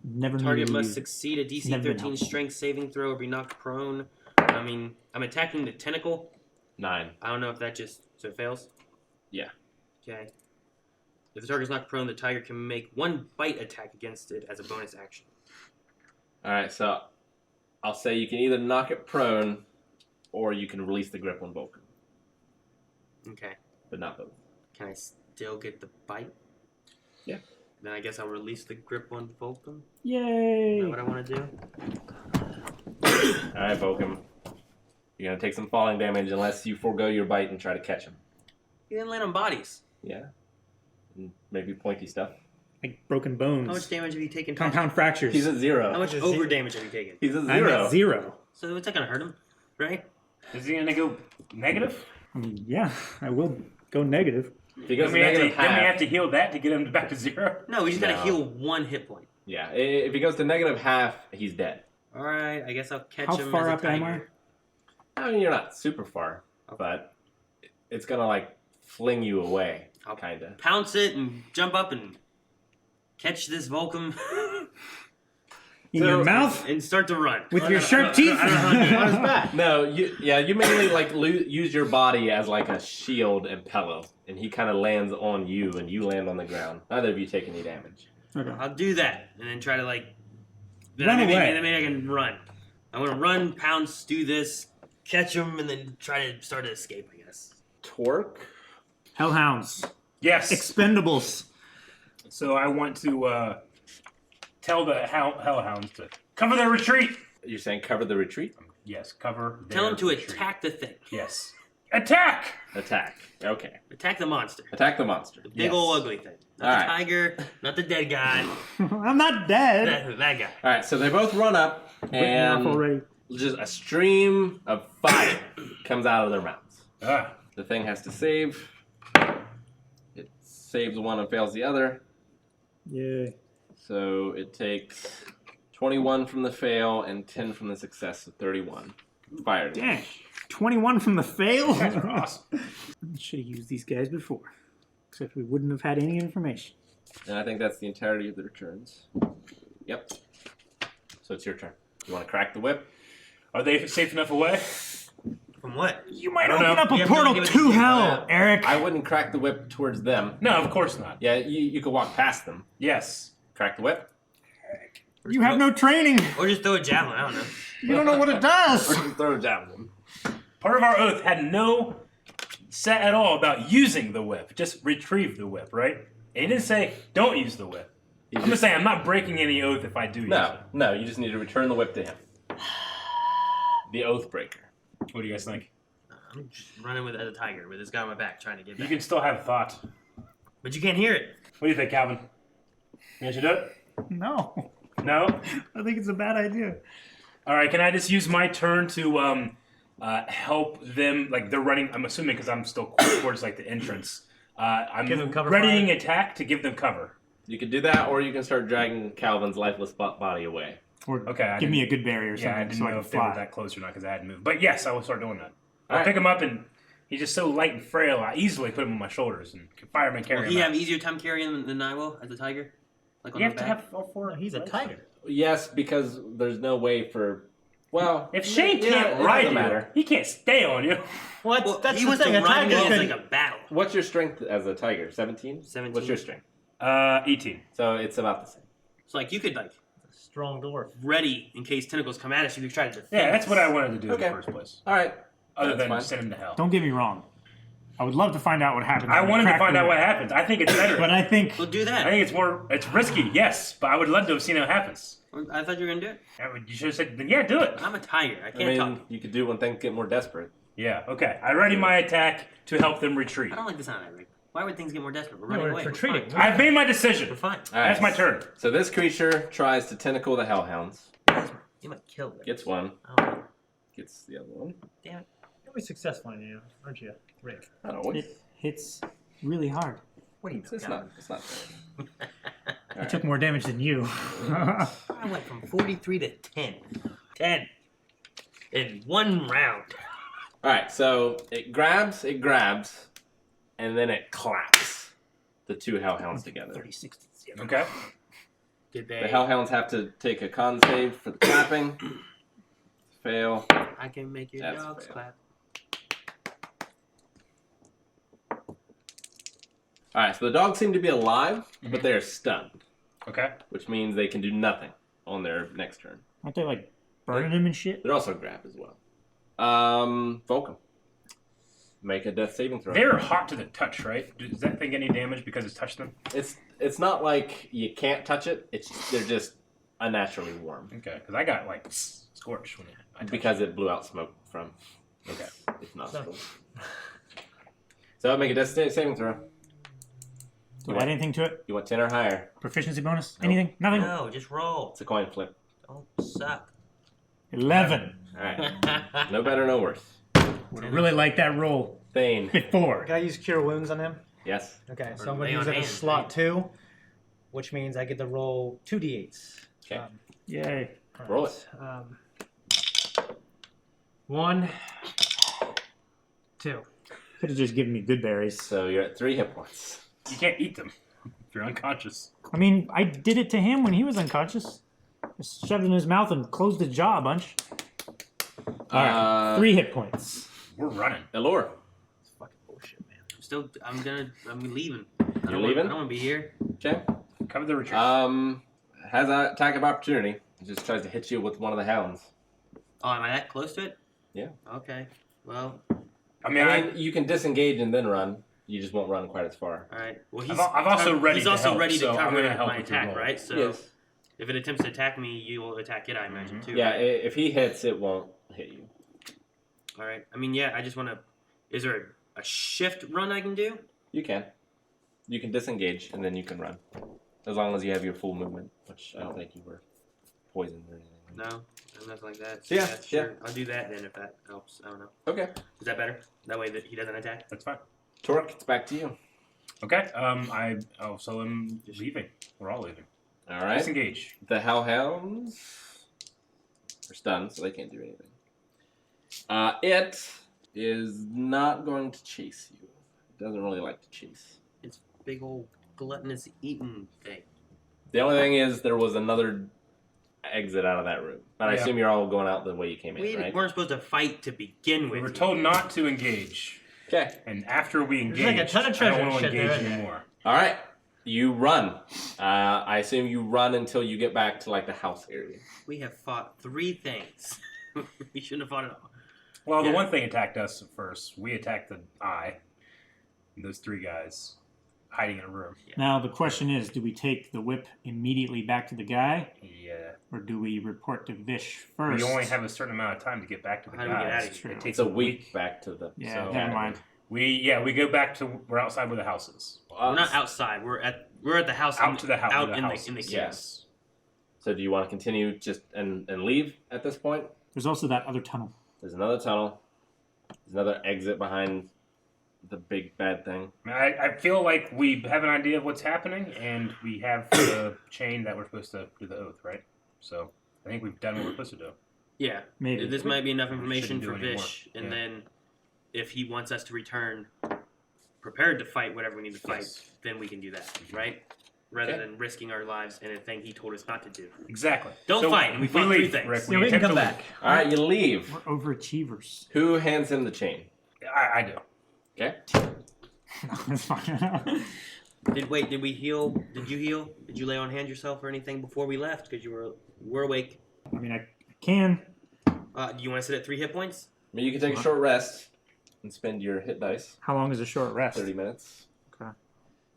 Never Target knew must you- succeed a DC Never been 13 helpful. strength saving throw or be knocked prone. I mean, I'm attacking the tentacle. 9. I don't know if that just so it fails. Yeah. Okay. If the target's knocked prone, the tiger can make one bite attack against it as a bonus action. Alright, so I'll say you can either knock it prone or you can release the grip on Vulcan. Okay. But not both. Can I still get the bite? Yeah. Then I guess I'll release the grip on Vulcan. Is Yay! that what I want to do? Alright, Vulcan. You're going to take some falling damage unless you forego your bite and try to catch him. He didn't land on bodies. Yeah. And maybe pointy stuff. Like broken bones. How much damage have you taken? Compound fractures. He's a 0. How much He's a over zero. damage have you taken? He's a I'm 0. at 0. So it's not gonna hurt him, right? Is he gonna go negative? I mean, yeah, I will go negative. If he goes Then we, have to, negative then we half, have to heal that to get him back to 0. No, we just gotta No. heal 1 hit point. yeah, if he goes to negative half, he's dead. All right, I guess I'll catch How him far as a up am tiger. I mean, you're not super far, but it's going to, like, fling you away, I'll kind of. pounce it and jump up and catch this Volcom In So- your mouth? and start to run. With your sharp teeth? I don't know how to do it. On his back. No, you mainly, like, use your body as, like, a shield and pillow, and he kind of lands on you, and you land on the ground. Neither of you take any damage. Okay. I'll do that and then try to like. Then Run maybe, away. Then maybe I can run. I want to run, pounce, do this, catch him, and then try to start to escape. I guess. Torque? Hellhounds. Yes. Expendables. So I want to tell the Hellhounds to cover their retreat. You're saying cover the retreat? Yes, cover. Tell their him to retreat. attack the thing. Yes. Attack! Attack. Okay. Attack the monster. Attack the monster. The big old ugly thing. Not All the right. tiger. Not the dead guy. I'm not dead. that guy. All right, so they both run up, Written off and already. just a stream of fire comes out of their mouths. Ah. The thing has to save. It saves one and fails the other. Yay. So it takes 21 from the fail and 10 from the success, so 31. Fire Dang. damage. 21 from the fail? You guys are awesome. Should have used these guys before. Except we wouldn't have had any information. And I think that's the entirety of their turns. Yep. So it's your turn. You want to crack the whip? Are they safe enough away? From what? You might I don't open know. up We a have no portal idea what to these things hell, are. Eric. I wouldn't crack the whip towards them. No, of course not. Yeah, you could walk past them. Yes. Crack the whip. You have no training. Or just throw a javelin. I don't know. You don't know what it Or does. just throw a javelin. Part of our oath had no set at all about using the whip. Just retrieve the whip, right? He didn't say don't use the whip. I'm just saying I'm not breaking any oath if I do use it. No, you just need to return the whip to him. The Oathbreaker. What do you guys think? I'm just running with it as a tiger with this guy on my back trying to get You back. can still have thought. But you can't hear it. What do you think, Calvin? You should do it? No. No? I think it's a bad idea. All right, can I just use my turn to help them? Like, they're running, I'm assuming because I'm still towards, like, the entrance. I'm Give them cover readying fire? attack to give them cover. You could do that, or you can start dragging Calvin's lifeless body away. Or Okay, I give me a didn't- good berry or something Yeah, I didn't so I know can if they were fly. that close or not because I hadn't moved. But yes, I will start doing that. I'll All right. pick him up, and he's just so light and frail. I easily put him on my shoulders, and fireman carry Will him he out. have easier time carrying them than I will as a tiger? Like on You the have to back? have all four. No, he's a legs. tiger. Yes, because there's no way for. Well, If Shane yeah, can't it ride doesn't you, matter. he can't stay on you. What? Well, That's he the wants thing. to A ride me tiger as can. like a battle. What's your strength as a tiger? 17? 17. What's your strength? 18. So it's about the same. So like you could like Strong dwarf. ready in case tentacles come at us. You could try to defend. Yeah, that's what I wanted to do in Okay. the first place. All right. Other That's than fine. send him to hell. Don't get me wrong. I would love to find out what happens. I when you wanted to crack find the out what whip. happens. I think it's better. But I think We'll do I that. think it's risky, yes, but I would love to have seen how it happens. I thought you were gonna do it. You should have said, then yeah, do it. I'm a tiger. I I can't mean, talk. you could do it when things get more desperate. Yeah, okay. I ready my attack to help them retreat. I don't like the sound of that, Rick. Why would things get more desperate? We're No, running we're away. retreating. We're fine. I've made my decision. We're fine. All right. That's my turn. So this creature tries to tentacle the hellhounds. You might kill them. Gets one. Oh, Gets the other one. damn it. You'll be successful in you, aren't you, Rick? I don't know. it hits really hard. What do you know? It's not. It's not. I took more damage than you. I went from 43 to 10. 10. In one round. All right. So it grabs, and then it claps the two hellhounds together. 30, 60, 0. Okay. Did they? The hellhounds have to take a con save for the clapping. Fail. I can make your That's dogs fail. clap. All right. So the dogs seem to be alive, but they are stunned, Okay. which means they can do nothing on their next turn. Aren't they like burning him and shit? They're also grab as well. Vulcan. Make a death saving throw. They're hot to the touch, right? Does that thing get any damage because it's touched them? It's not like you can't touch it. They're just unnaturally warm Okay, because I got like scorched when I touched because it blew out smoke from Okay. its nostrils. So make a death saving throw. Do I add anything to it? You want 10 or higher? Proficiency bonus? Nope. Anything? Nothing? No, just roll. It's a coin flip. Don't suck. 11. All right. No better, no worse. Would have really liked that roll Thane. before. Can I use Cure Wounds on him? Yes. Okay, so Or I'm going lay to use on it as hands, slot right? 2, which means I get to roll 2d8s. Okay. Yay. All Roll it. 1, 2. Could have just given me good berries. So you're at 3 hit points. You can't eat them if you're unconscious. I mean, I did it to him when he was unconscious. Just shoved it in his mouth and closed the jaw a bunch. All right, 3 hit points. We're running. Elor. It's fucking bullshit, man. I'm leaving. You're leaving? I don't want to be here. Okay. Cover the retreat. Has an attack of opportunity. It just tries to hit you with one of the hounds. Oh, am I that close to it? Yeah. Okay. Well, I mean, I mean, you can disengage and then run. You just won't run quite as far. all right. Well, I've also ready He's to also help, ready to so I'm cover gonna help my with your attack, roll. right? So Yes. if it attempts to attack me, you will attack it, I imagine, too. Yeah, right? if he hits, it won't hit you. All right. I mean, yeah. I just want to. Is there a shift run I can do? You can. You can disengage and then you can run. As long as you have your full movement, which I don't think you were poisoned or anything. No, nothing like that. Yeah, Sure. I'll do that then if that helps. I don't know. Okay. Is that better? That way that he doesn't attack. That's fine. Torque, it's back to you. Okay. I also am leaving. We're all leaving. All right. Disengage. The hellhounds are stunned, so they can't do anything. It is not going to chase you. It doesn't really like to chase. It's big old gluttonous eating thing. The only thing is there was another exit out of that room. But I Yeah. assume you're all going out the way you came in, We right? weren't supposed to fight to begin We with. were told not to engage. Okay. And after we There's engage, like a ton of I treasure don't want to shit there, engage isn't there? anymore. All right. You run. I assume you run until you get back to like the house area. We have fought 3 things. We shouldn't have fought it all. Well, the Yeah. one thing attacked us at first. We attacked the eye. Those 3 guys. hiding in a room. Now the question is, do we take the whip immediately back to the guy, Yeah. or do we report to Vish first? We only have a certain amount of time to get back to the How do we get guy. out of That's here? true. It takes It's a week back to the. Yeah, So- never mind. We go back to we're outside where the house is. We're not outside. We're at the house. Out to the house. Out where in house the is. cave. Yes. So do you want to continue just and leave at this point? There's also that other tunnel. There's another tunnel. There's another exit behind the big bad thing. I feel like we have an idea of what's happening, and we have the chain that we're supposed to do the oath, right? So I think we've done what we're supposed to do. Yeah. Maybe. This might be enough information shouldn't for do any Vish, more. and Yeah. then if he wants us to return prepared to fight whatever we need to fight, Yes. then we can do that, right? Rather Okay. than risking our lives in a thing he told us not to do. Exactly. Don't So fight, and we fought leave, three things. Rick. Yeah, we can attempt come to back. All right, you leave. We're overachievers. Who hands him the chain? leave. I do. Okay. That's fine. Did we heal? Did you heal? Did you lay on hand yourself or anything before we left? Because you were awake. I mean, I can. Do you want to sit at 3 hit points? I mean, you can take a short rest and spend your hit dice. How long is a short rest? 30 minutes.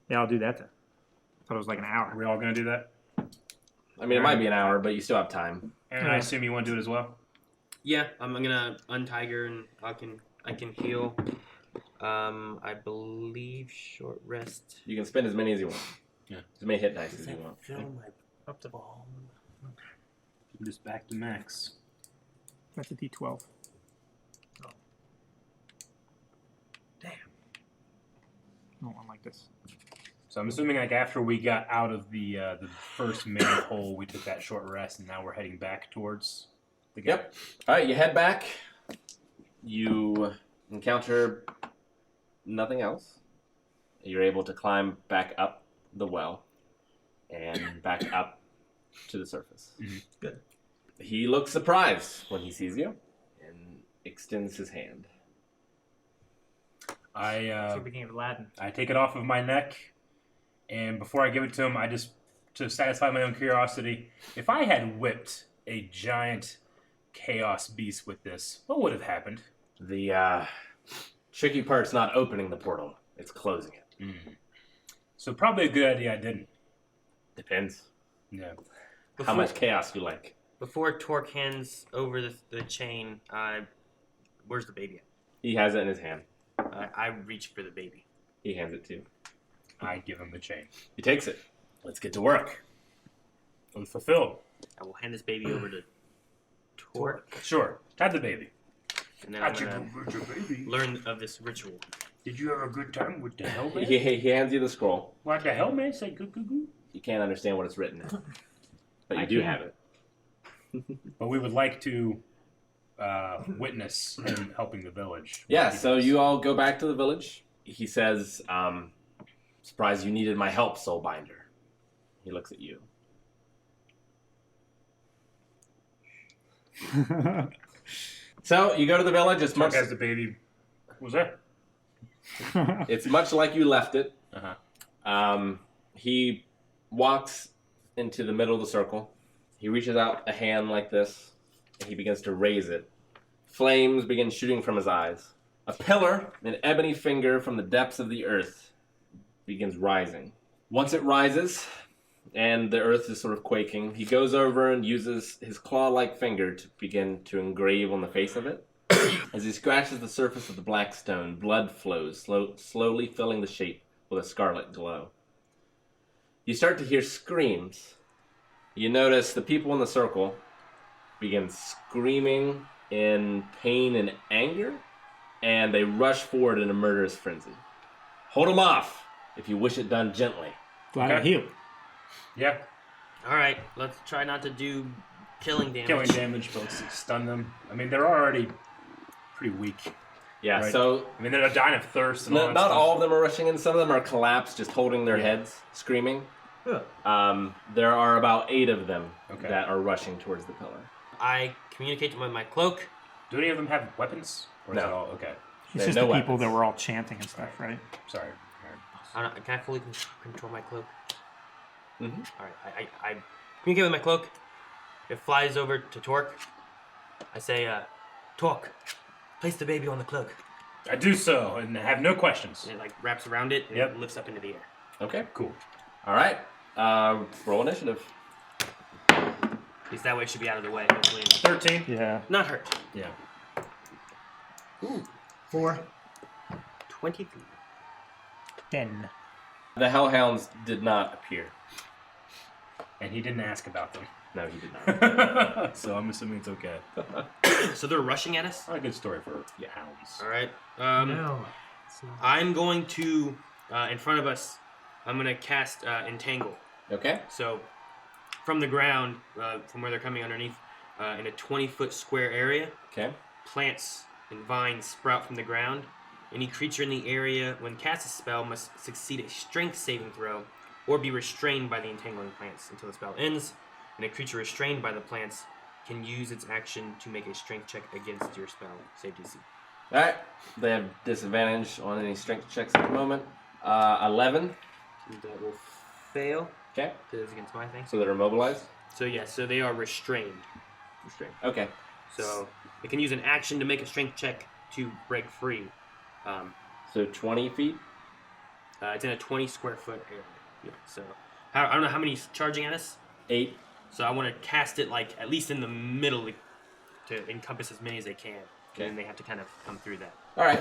Yeah, I'll do that then. I thought it was like an Are hour. we all going to do that? I mean, it might be an hour, but you still have time. And Yeah. I assume you want to do it as well? Yeah, I'm gonna untiger and I can heal. I believe short rest. You can spend as many as you want. Yeah. As many hit dice as you want. Fill my Up to ball. Just back to max. That's a D12. Damn. No one like this. So I'm assuming like after we got out of the first manhole, we took that short rest, and now we're heading back towards the guy. Yep. All right, you head back. You encounter nothing else. You're able to climb back up the well and back up to the surface. Mhm. Good. He looks surprised when he sees you and extends his hand. So beginning of Aladdin. I take it off of my neck, and before I give it to him, I just, to satisfy my own curiosity, if I had whipped a giant chaos beast with this, what would have happened? The tricky part's not opening the portal, it's closing it. So probably a good idea I didn't. Depends Yeah. how much chaos you like. Before Torque hands over the chain, where's the baby? He has it in his hand. I reach for the baby. He hands it to you. I give him the chain. He takes it. Let's get to work. Oath fulfilled. I will hand this baby over to Torque, Sure. Have the baby. and then I'm gonna baby. learn of this ritual. Did you have a good time with the hellman? He hands you the scroll. What the hellman say goo goo goo? You can't understand what it's written in, but you I do can. have it. But we would like to witness him helping the village. Yeah, so you all go back to the village. He says, surprised you needed my help, Soulbinder. He looks at you. So you go to the village. It's Mark much, has the baby. What was that? it's much like you left it. Uh-huh. He walks into the middle of the circle. He reaches out a hand like this, and he begins to raise it. Flames begin shooting from his eyes. A pillar, an ebony finger from the depths of the earth, begins rising. Once it rises, and the earth is sort of quaking, he goes over and uses his claw-like finger to begin to engrave on the face of it. As he scratches the surface of the black stone, blood flows, slowly filling the shape with a scarlet glow. You start to hear screams. You notice the people in the circle begin screaming in pain and anger, and they rush forward in a murderous frenzy. Hold them off, if you wish it done gently. Glad I Okay. healed. Yeah. All right, let's try not to do killing damage. Killing damage, but let's stun them. I mean, they're already pretty weak. Yeah, Right. so I mean, they're dying of thirst and all that not stuff. all of them are rushing in. Some of them are collapsed, just holding their Yeah. heads, screaming. Ugh. There are about 8 of them Okay. that are rushing towards the pillar. I communicate to him with my cloak. Do any of them have weapons? Or is No. it all okay? It's They have just no the people weapons. that were all chanting and stuff, right? Sorry. Can I fully control my cloak? Mhm. All right, I communicate with my cloak. It flies over to Torque. I say, Torque, place the baby on the cloak. I do so, and have no questions. And it like wraps around it and Yep. it lifts up into the air. Okay. Cool. All right. Roll initiative. At least that way it should be out of the way. Hopefully, 13. Yeah. not hurt. Yeah. Ooh, 4. 23. 10. The Hellhounds did not appear. And he didn't ask about them. No, he did not. So I'm assuming it's okay. So they're rushing at us. Not a good story for hounds. All right. No. I'm going to, in front of us, I'm going to cast Entangle. Okay. So, from the ground, from where they're coming underneath, in a 20-foot square area, Okay. plants and vines sprout from the ground. Any creature in the area, when cast a spell, must succeed a strength saving throw or be restrained by the entangling plants until the spell ends. And a creature restrained by the plants can use its action to make a strength check against your spell, save DC. All right. They have disadvantage on any strength checks at the moment. 11. That will fail. Okay. Because it's against my thing. So they're immobilized. So yeah, so they are restrained. Restrained. Okay. So they can use an action to make a strength check to break free. So 20 feet. It's in a 20 square foot area. Yeah, so I don't know how many's charging at us. 8. So I want to cast it like at least in the middle to encompass as many as they can. Okay. And they have to kind of come through that. All right.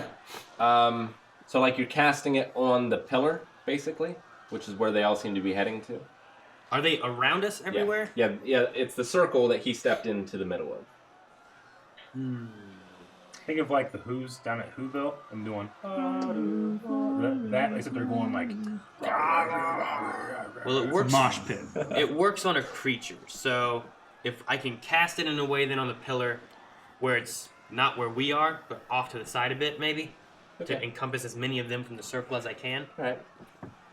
So like you're casting it on the pillar, basically, which is where they all seem to be heading to. Are they around us everywhere? Yeah. It's the circle that he stepped into the middle of. Think of like the Who's down at Whoville and doing that, except they're going like. Well, it works. Mosh pit. It works on a creature. So if I can cast it in a way then on the pillar where it's not where we are, but off to the side a bit, maybe, to Okay. encompass as many of them from the circle as I can. All right.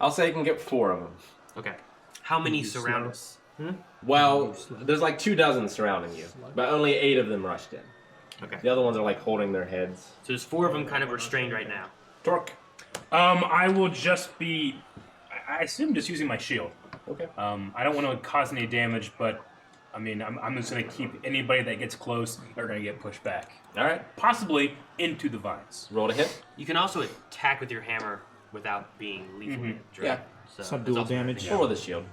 I'll say you can get 4 of them. Okay. How many You surround slow. us? Well, there's like 24 surrounding you, but only 8 of them rushed in. Okay. The other ones are like holding their heads. So there's 4 of them kind of restrained right now. Torque. I will just be. I assume just using my shield. Okay. I don't want to cause any damage, but I mean, I'm just going to keep anybody that gets close. They're going to get pushed back, All right. possibly into the vines. Roll to hit. You can also attack with your hammer without being lethal damage, right? Yeah. So Subdual that's also damage. Or with a shield.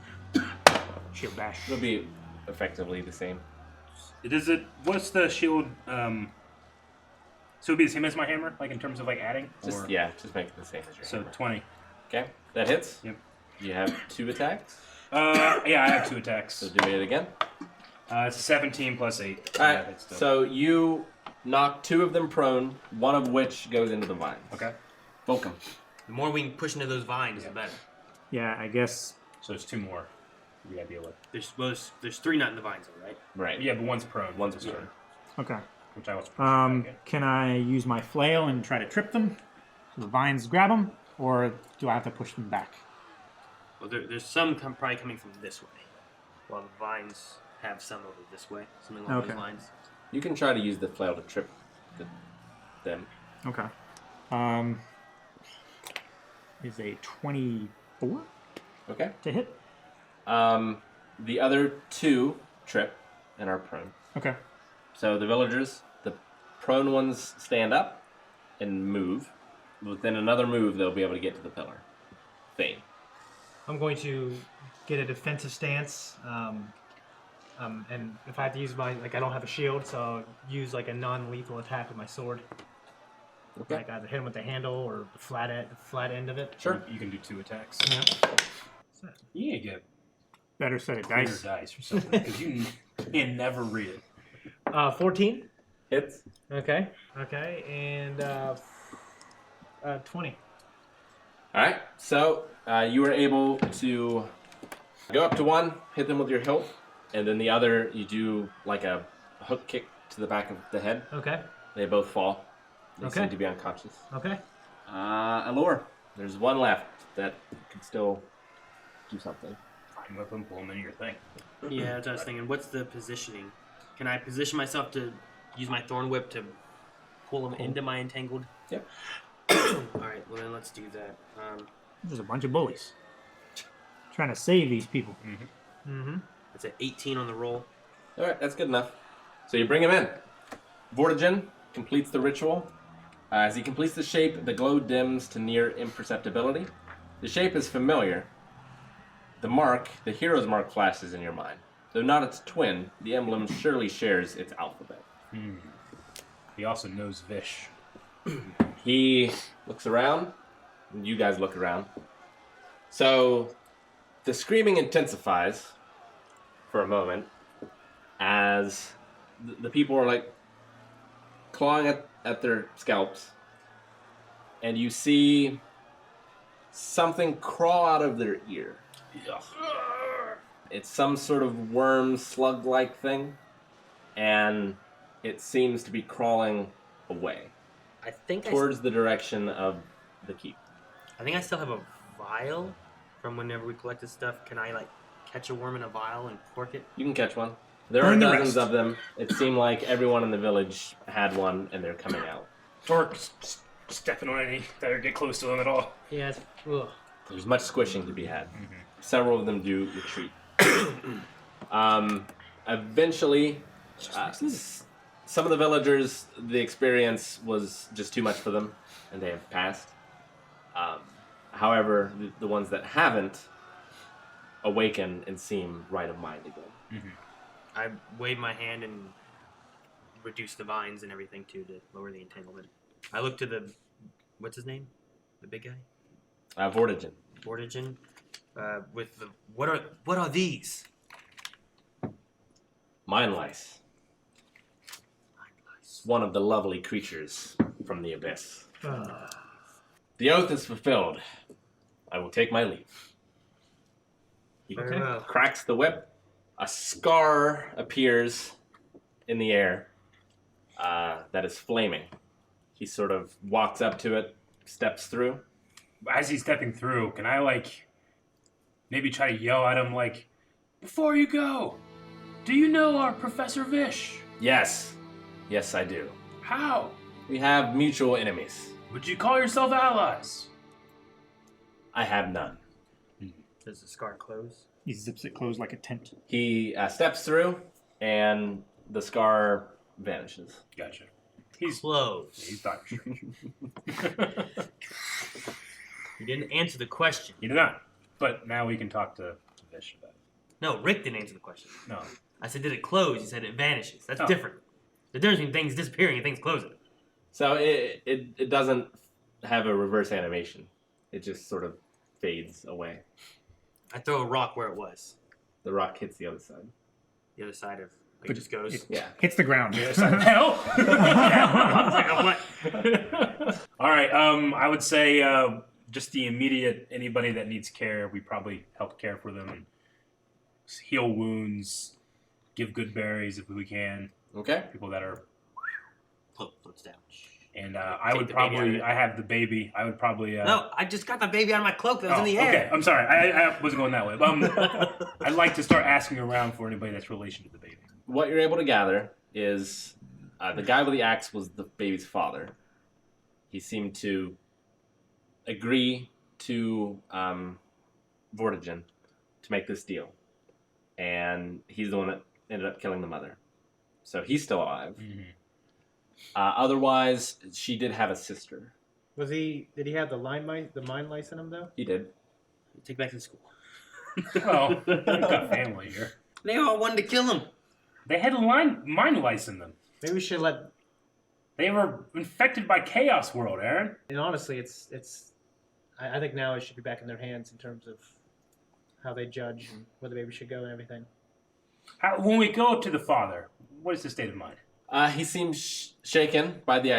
Shield bash. It'll be effectively the same. What's the shield? So it'd be the same as my hammer, like in terms of like adding. Just just make it the same as your So hammer. 20. Okay. That hits. Yep. You have 2 attacks. Yeah, I have 2 attacks. So do it again. 17 plus 8. All Yeah, right. that's still- So you knock 2 of them prone, one of which goes into the vines. okay. Volcom. The more we can push into those vines, the better. Yeah, I guess. So there's 2 more we gotta deal with. There's 3 not in the vines, all right? Right. Yeah, but one's prone. One's This prone. turn, Okay. which I was. Can I use my flail and try to trip them? So the vines grab them, or do I have to push them back? Well, there's some probably coming from this way, while the vines have some over this way, something along Okay. those lines. You can try to use the flail to trip them. Okay. Is a 24 Okay. to hit? The other 2 trip and are prone. Okay. So the villagers, the prone ones stand up and move. Within another move, they'll be able to get to the pillar. Thane. I'm going to get a defensive stance. And if I have to use I don't have a shield, so I'll use like a non-lethal attack with my sword. Okay. Like either hit him with the handle or the flat end of it. Sure. You can do 2 attacks. Yeah. You need to get Better set of cleaner dice. dice or something because you can never read it. 14. Hits. Okay. And 20. All right. So you were able to go up to one, hit them with your hilt, and then the other, you do like a hook kick to the back of the head. Okay. They both fall. They Okay. seem to be unconscious. Okay. Allure. There's one left that could still do something. Fine with them, pull them into your thing. Yeah, that's what I was thinking. What's the positioning? Can I position myself to use my thorn whip to pull them into my entangled? Yep. All right, well then let's do that. There's a bunch of bullies. Trying to save these people. Mm-hmm. It's an 18 on the roll. All right, that's good enough. So you bring him in. Vortigen completes the ritual. As he completes the shape, the glow dims to near imperceptibility. The shape is familiar. The mark, the hero's mark, flashes in your mind. Though not its twin, the emblem surely shares its alphabet. He also knows Vish. He looks around, and you guys look around. So, the screaming intensifies for a moment as the people are like clawing at their scalps, and you see something crawl out of their ear. It's some sort of worm, slug-like thing, and it seems to be crawling away I think towards the direction of the keep. I think I still have a vial from whenever we collected stuff. Can I like catch a worm in a vial and cork it? You can catch one. There Burn are the dozens rest. of them. It seemed like everyone in the village had one, and they're coming out. Torque stepping on any that or get close to them at all. Yeah. Ugh. There's much squishing to be had. Several of them do retreat. Eventually, some of the villagers, the experience was just too much for them, and they have passed. However, the ones that haven't awaken and seem right of mind again. I wave my hand and reduce the vines and everything too to lower the entanglement. I look to the, what's his name? The big guy? Vortigen. Vortigen. With the, what are these? Mind lice. One of the lovely creatures from the abyss. The oath is fulfilled. I will take my leave. He Very well. cracks the whip. A scar appears in the air that is flaming. He sort of walks up to it, steps through. As he's stepping through, can I like maybe try to yell at him like, "Before you go, do you know our Professor Vish?" Yes. Yes, I do. How? We have mutual enemies. Would you call yourself allies? I have none. Does the scar close? He zips it closed like a tent. He steps through, and the scar vanishes. Gotcha. He's Close. Dr. Strange. You didn't answer the question. He did not. But now we can talk to Vish about it. No, Rick didn't answer the question. No. I said, did it close? He said it vanishes. That's Oh. different. The difference between things disappearing and things closing. So it doesn't have a reverse animation. It just sort of fades away. I throw a rock where it was. The rock hits the other side. The other side of, like, But it just goes. it- Yeah. Hits the ground. Hell? What? All right. I would say just the immediate anybody that needs care, we probably help care for them and heal wounds, give good berries if we can. Okay. People that are, Floats down. and I Take would the baby out of probably. it. I have the baby. I would probably. No, I just got the baby out of my cloak that was in the air. Okay, I'm sorry. I wasn't going that way. I'd like to start asking around for anybody that's relation to the baby. What you're able to gather is the guy with the axe was the baby's father. He seemed to agree to Vortigen to make this deal. And he's the one that ended up killing the mother. So he's still alive. Otherwise, she did have a sister. Was he? Did he have the mind lice in him though? He did. Take back to school. Well, we've got family here. They all wanted to kill him. They had mind lice in them. Maybe we should let. They were infected by Chaos World, Aaron. And honestly, I think now it should be back in their hands in terms of how they judge and where the baby should go and everything. When we go to the father, what is his state of mind? He seems shaken by the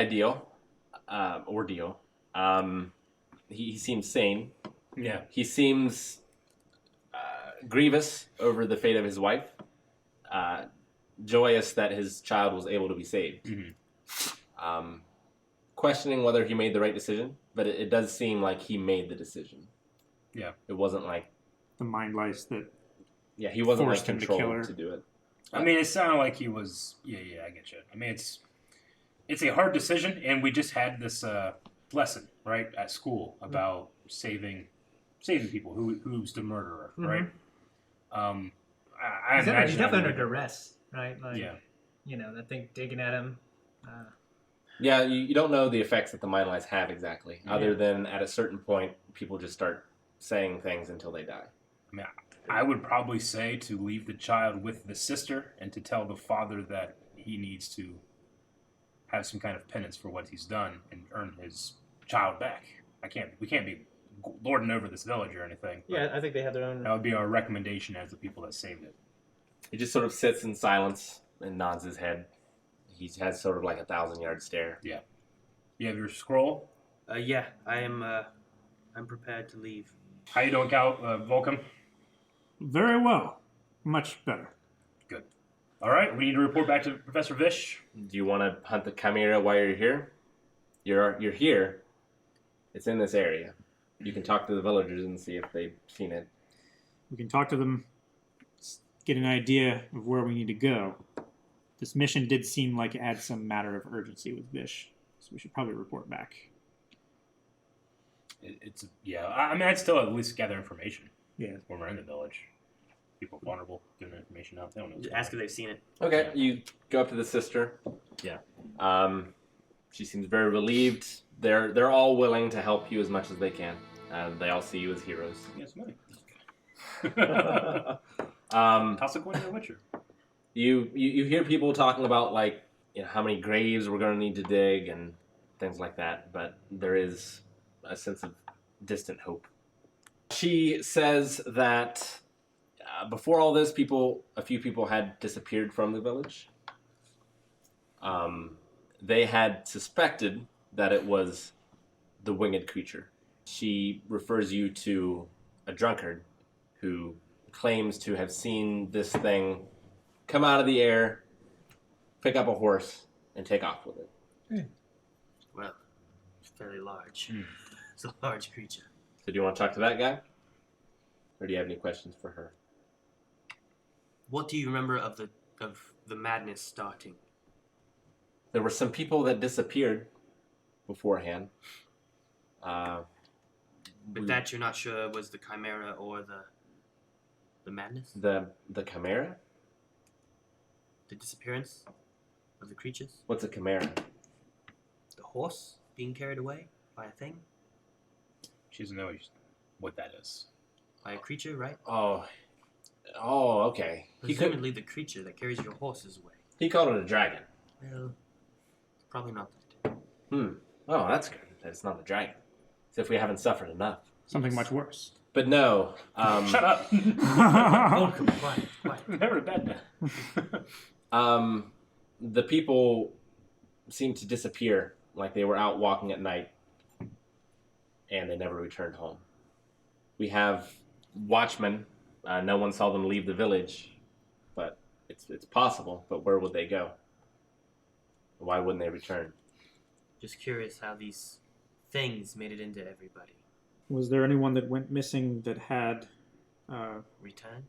ordeal. He seems sane. Yeah. He seems grievous over the fate of his wife. Joyous that his child was able to be saved. Questioning whether he made the right decision, but it does seem like he made the decision. Yeah. It wasn't like... The mind lice that Yeah, he wasn't like forced him to kill controlled her. to do it. I mean, it sounded like he was. Yeah, I get you. I mean, it's a hard decision, and we just had this lesson right at school about saving people. Who's the murderer, right? I He's imagine definitely I under would- duress, right? Like, Yeah. You know, that thing digging at him. Yeah, you don't know the effects that the mind lice have exactly, other than at a certain point, people just start saying things until they die. I mean, I would probably say to leave the child with the sister and to tell the father that he needs to have some kind of penance for what he's done and earn his child back. We can't be lording over this village or anything. Yeah, I think they have their own. That would be our recommendation as the people that saved it. He just sort of sits in silence and nods his head. He has sort of like a 1,000-yard stare. Yeah. You have your scroll? Yeah, I'm prepared to leave. How you doing, Cal? Vulcan? Very well. Much better. Good. All right, we need to report back to Professor Vish. Do you want to hunt the chimera while you're here? You're here. It's in this area. You can talk to the villagers and see if they've seen it. We can talk to them, get an idea of where we need to go. This mission did seem like it had some matter of urgency with Vish, so we should probably report back. I mean, I'd still at least gather information. Yeah. When we're in the village. People vulnerable, giving information out. They don't know. Just ask if they've seen it. Okay, you go up to the sister. Yeah. She seems very relieved. They're all willing to help you as much as they can. They all see you as heroes. Yes, money. Toss a coin to the Witcher. You hear people talking about like how many graves we're going to need to dig and things like that, but there is a sense of distant hope. She says that before all this, a few people had disappeared from the village. They had suspected that it was the winged creature. She refers you to a drunkard who claims to have seen this thing come out of the air, pick up a horse, and take off with it. Well, it's fairly large. It's a large creature. So do you want to talk to that guy? Or do you have any questions for her? What do you remember of the madness starting? There were some people that disappeared beforehand. But that you're not sure was the chimera or the madness? The chimera? The disappearance of the creatures? What's a chimera? The horse being carried away by a thing? She doesn't know what that is. By a creature, right? Oh, okay. Presumably the creature that carries your horses away. He called it a dragon. Well, it's probably not that. Oh, that's good. It's not a dragon. As if we haven't suffered enough. Something much worse. But no. Shut up. Welcome, quiet. Never a bad man. The people seemed to disappear, like they were out walking at night, and they never returned home. We have watchmen. No one saw them leave the village, but it's possible. But where would they go? Why wouldn't they return? Just curious how these things made it into everybody. Was there anyone that went missing that had Returned?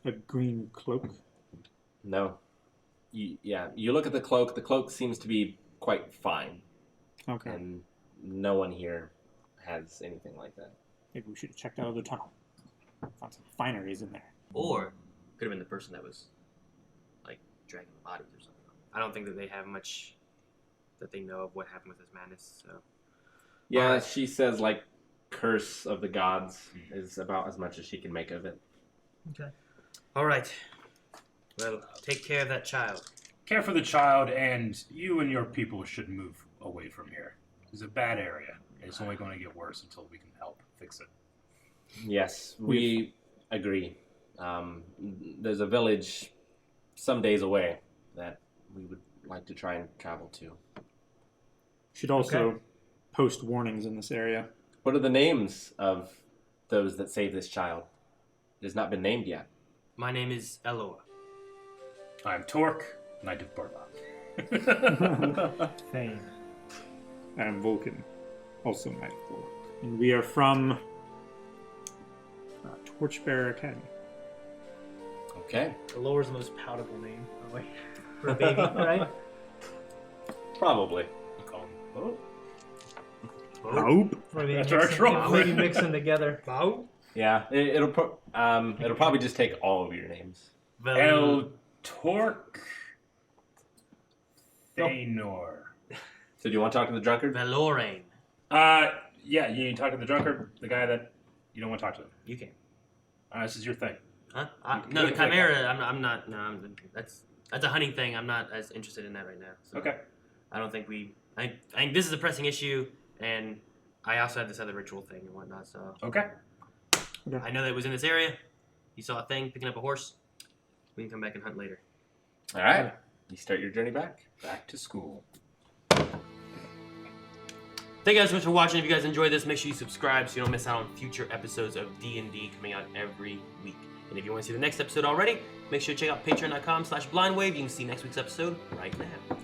a green cloak? No. You look at the cloak. The cloak seems to be quite fine. Okay. And no one here has anything like that. Maybe we should have checked out the tunnel. Found some fineries in there. Or could have been the person that was like dragging the bodies or something. I don't think that they have much that they know of what happened with this madness. So Yeah, she says like curse of the gods is about as much as she can make of it. okay. All right. Well, take care of that child. Care for the child, and you and your people should move away from here. It's a bad area. It's only going to get worse until we can help fix it. Yes, we agree. There's a village some days away that we would like to try and travel to. Should also post warnings in this area. What are the names of those that saved this child? It has not been named yet. My name is Eloa. I'm Torque, Knight of Burlock. Fame. I'm Vulcan, also Knight of Warlock. And we are from Torchbearer Academy. Okay. Eloa's the most palatable name, probably, for a baby, right? Probably. Nope. Maybe That's our troll. Maybe mix them together. Yeah, it'll probably just take all of your names. El Torque Thanor. So do you want to talk to the drunkard? Valorane. Yeah, you need to talk to the drunkard, the guy that, You don't want to talk to them. You can. This is your thing. Huh? You No, the can take Chimera. I'm not. No, that's a hunting thing. I'm not as interested in that right now. So Okay. I don't think we. I think this is a pressing issue, and I also have this other ritual thing and whatnot. So Okay. I know that it was in this area. You saw a thing picking up a horse. We can come back and hunt later. All right. You start your journey back. Back to school. Thank you guys so much for watching. If you guys enjoyed this, make sure you subscribe so you don't miss out on future episodes of D&D coming out every week. And if you want to see the next episode already, make sure to check out patreon.com/blindwave. You can see next week's episode right now.